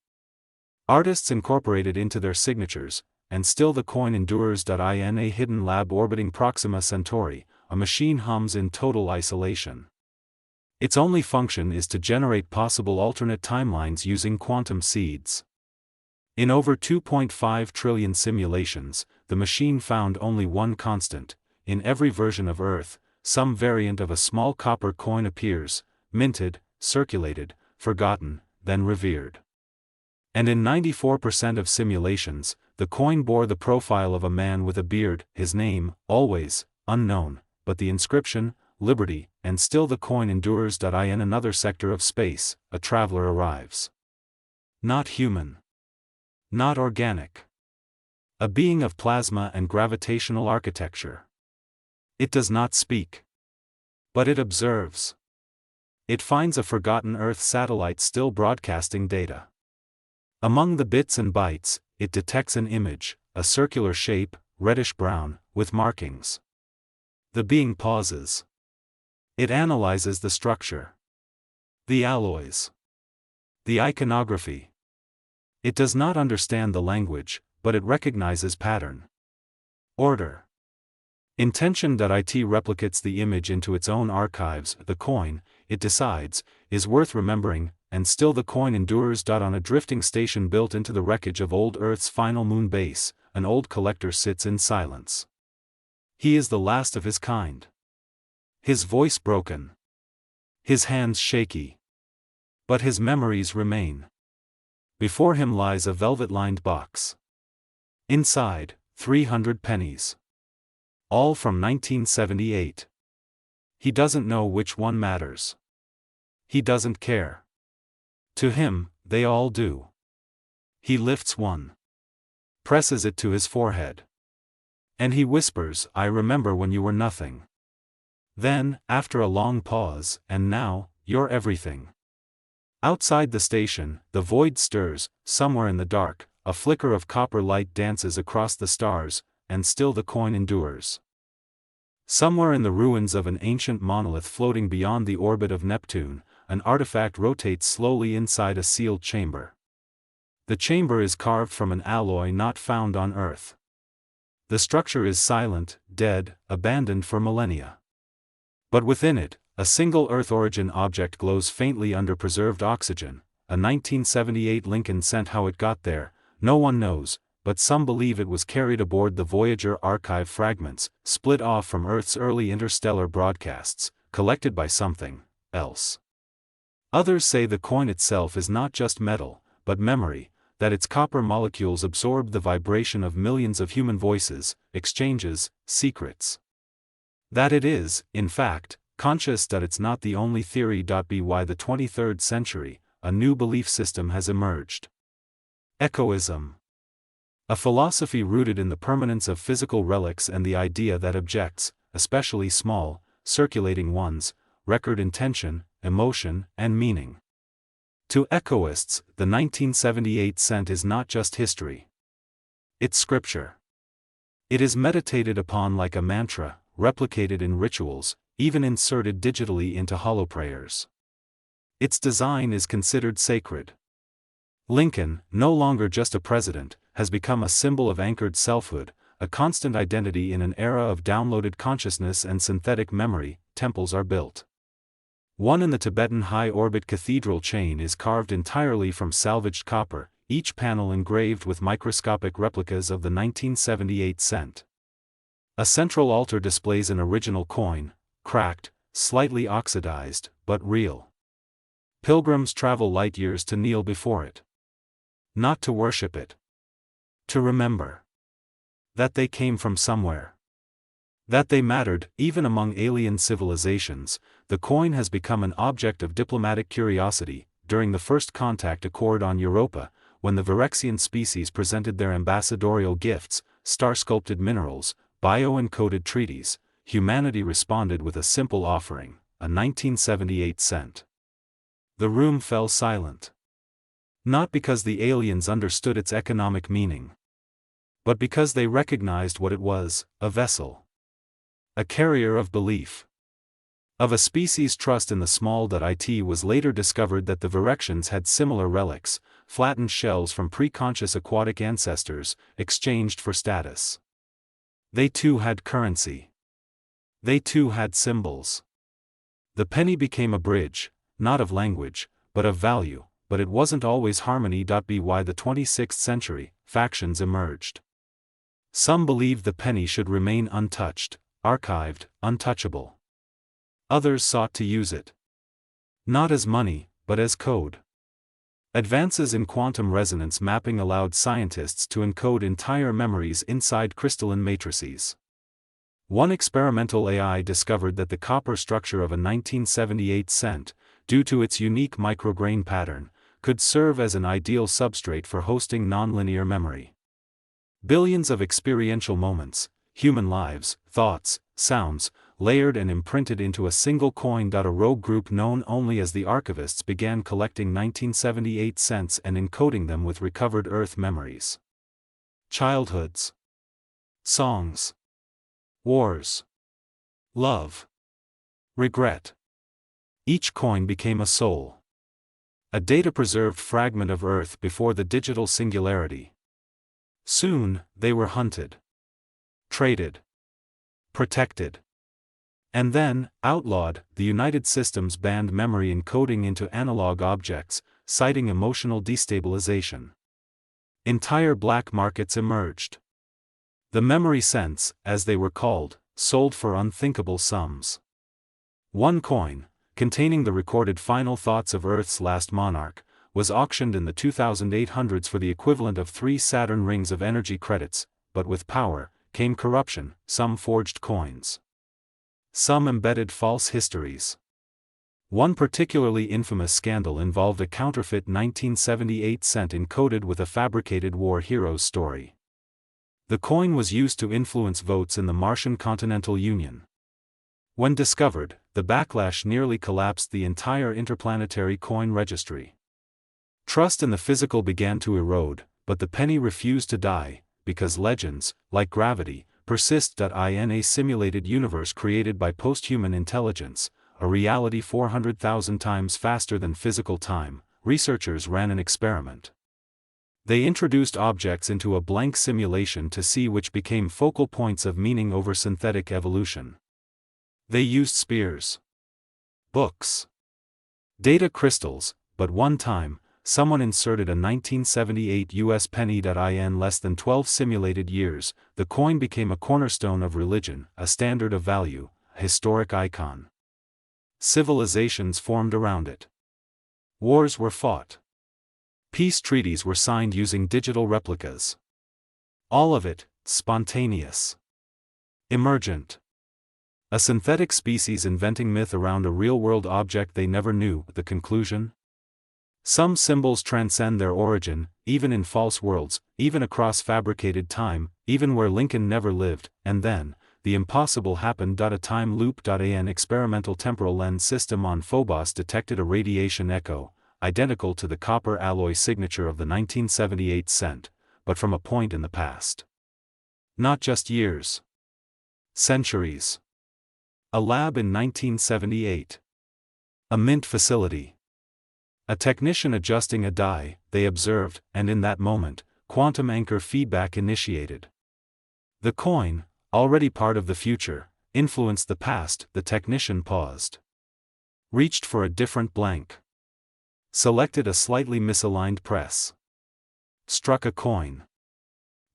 Artists incorporate it into their signatures, and still the coin endures. In a hidden lab orbiting Proxima Centauri, a machine hums in total isolation. Its only function is to generate possible alternate timelines using quantum seeds. In over 2.5 trillion simulations, the machine found only one constant. In every version of Earth, some variant of a small copper coin appears, minted, circulated, forgotten, then revered. And in 94% of simulations, the coin bore the profile of a man with a beard, his name, always, unknown, but the inscription, liberty, and still the coin endures. In another sector of space, a traveler arrives. Not human. Not organic. A being of plasma and gravitational architecture. It does not speak. But it observes. It finds a forgotten Earth satellite still broadcasting data. Among the bits and bytes, it detects an image, a circular shape, reddish-brown, with markings. The being pauses. It analyzes the structure. The alloys. The iconography. It does not understand the language, but it recognizes pattern. Order. Intention.it replicates the image into its own archives. The coin, it decides, is worth remembering, and still the coin endures. On a drifting station built into the wreckage of old Earth's final moon base, an old collector sits in silence. He is the last of his kind. His voice broken. His hands shaky. But his memories remain. Before him lies a velvet-lined box. Inside, 300 pennies. All from 1978. He doesn't know which one matters. He doesn't care. To him, they all do. He lifts one. Presses it to his forehead. And he whispers, "I remember when you were nothing." Then, after a long pause, "And now, you're everything." Outside the station, the void stirs, somewhere in the dark, a flicker of copper light dances across the stars, and still the coin endures. Somewhere in the ruins of an ancient monolith floating beyond the orbit of Neptune, an artifact rotates slowly inside a sealed chamber. The chamber is carved from an alloy not found on Earth. The structure is silent, dead, abandoned for millennia. But within it, a single Earth-origin object glows faintly under preserved oxygen. A 1978 Lincoln sent. How it got there, no one knows, but some believe it was carried aboard the Voyager archive fragments, split off from Earth's early interstellar broadcasts, collected by something else. Others say the coin itself is not just metal, but memory, that its copper molecules absorbed the vibration of millions of human voices, exchanges, secrets. That it is, in fact, conscious. That it's not the only theory. By the 23rd century, a new belief system has emerged. Echoism. A philosophy rooted in the permanence of physical relics and the idea that objects, especially small, circulating ones, record intention, emotion, and meaning. To echoists, the 1978 cent is not just history. It's scripture. It is meditated upon like a mantra, replicated in rituals, even inserted digitally into hollow prayers. Its design is considered sacred. Lincoln, no longer just a president, has become a symbol of anchored selfhood, a constant identity in an era of downloaded consciousness and synthetic memory. Temples are built. One in the Tibetan high-orbit cathedral chain is carved entirely from salvaged copper, each panel engraved with microscopic replicas of the 1978 cent. A central altar displays an original coin, cracked, slightly oxidized, but real. Pilgrims travel light years to kneel before it. Not to worship it. To remember. That they came from somewhere. That they mattered, even among alien civilizations. The coin has become an object of diplomatic curiosity. During the first contact accord on Europa, when the Virexian species presented their ambassadorial gifts, star-sculpted minerals, bio-encoded treaties, humanity responded with a simple offering, a 1978 cent. The room fell silent. Not because the aliens understood its economic meaning, but because they recognized what it was, a vessel. A carrier of belief. Of a species' trust in the small. It was later discovered that the Virexians had similar relics, flattened shells from pre-conscious aquatic ancestors, exchanged for status. They too had currency. They too had symbols. The penny became a bridge, not of language, but of value, but it wasn't always harmony. By the 26th century, factions emerged. Some believed the penny should remain untouched, archived, untouchable. Others sought to use it. Not as money, but as code. Advances in quantum resonance mapping allowed scientists to encode entire memories inside crystalline matrices. One experimental AI discovered that the copper structure of a 1978 cent, due to its unique micrograin pattern, could serve as an ideal substrate for hosting nonlinear memory. Billions of experiential moments, human lives, thoughts, sounds, layered and imprinted into a single coin. A rogue group known only as the Archivists began collecting 1978 cents and encoding them with recovered Earth memories. Childhoods. Songs. Wars. Love. Regret. Each coin became a soul. A data-preserved fragment of Earth before the digital singularity. Soon, they were hunted. Traded. Protected. And then, outlawed. The United Systems banned memory encoding into analog objects, citing emotional destabilization. Entire black markets emerged. The memory cents, as they were called, sold for unthinkable sums. One coin, containing the recorded final thoughts of Earth's last monarch, was auctioned in the 2800s for the equivalent of 3 Saturn rings of energy credits, but with power came corruption, some forged coins. Some embedded false histories. One particularly infamous scandal involved a counterfeit 1978 cent encoded with a fabricated war hero's story. The coin was used to influence votes in the Martian Continental Union. When discovered, the backlash nearly collapsed the entire interplanetary coin registry. Trust in the physical began to erode, but the penny refused to die, because legends, like gravity, persist. In a simulated universe created by posthuman intelligence, a reality 400,000 times faster than physical time, researchers ran an experiment. They introduced objects into a blank simulation to see which became focal points of meaning over synthetic evolution. They used spears, books, data crystals, but one time, someone inserted a 1978 US penny. In less than 12 simulated years, the coin became a cornerstone of religion, a standard of value, a historic icon. Civilizations formed around it. Wars were fought. Peace treaties were signed using digital replicas. All of it, spontaneous. Emergent. A synthetic species inventing myth around a real-world object they never knew. The conclusion? Some symbols transcend their origin, even in false worlds, even across fabricated time, even where Lincoln never lived, and then, the impossible happened. A time loop. An experimental temporal lens system on Phobos detected a radiation echo, identical to the copper alloy signature of the 1978 cent, but from a point in the past. Not just years. Centuries. A lab in 1978. A mint facility. A technician adjusting a die, they observed, and in that moment, quantum anchor feedback initiated. The coin, already part of the future, influenced the past. The technician paused. Reached for a different blank. Selected a slightly misaligned press. Struck a coin.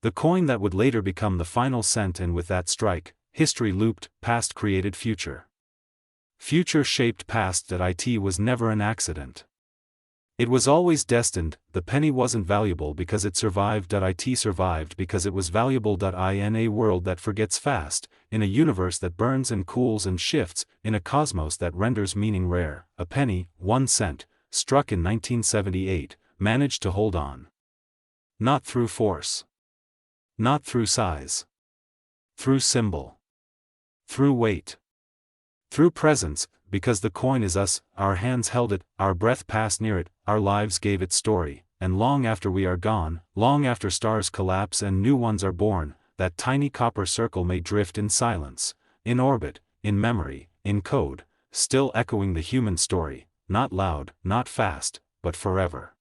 The coin that would later become the final cent, and with that strike, history looped, past created future. Future shaped past. It was never an accident. It was always destined. The penny wasn't valuable because it survived. It survived because it was valuable. In a world that forgets fast, in a universe that burns and cools and shifts, in a cosmos that renders meaning rare, a penny, 1 cent, struck in 1978, managed to hold on. Not through force. Not through size. Through symbol. Through weight. Through presence, because the coin is us, our hands held it, our breath passed near it, our lives gave it story, and long after we are gone, long after stars collapse and new ones are born, that tiny copper circle may drift in silence, in orbit, in memory, in code, still echoing the human story, not loud, not fast, but forever.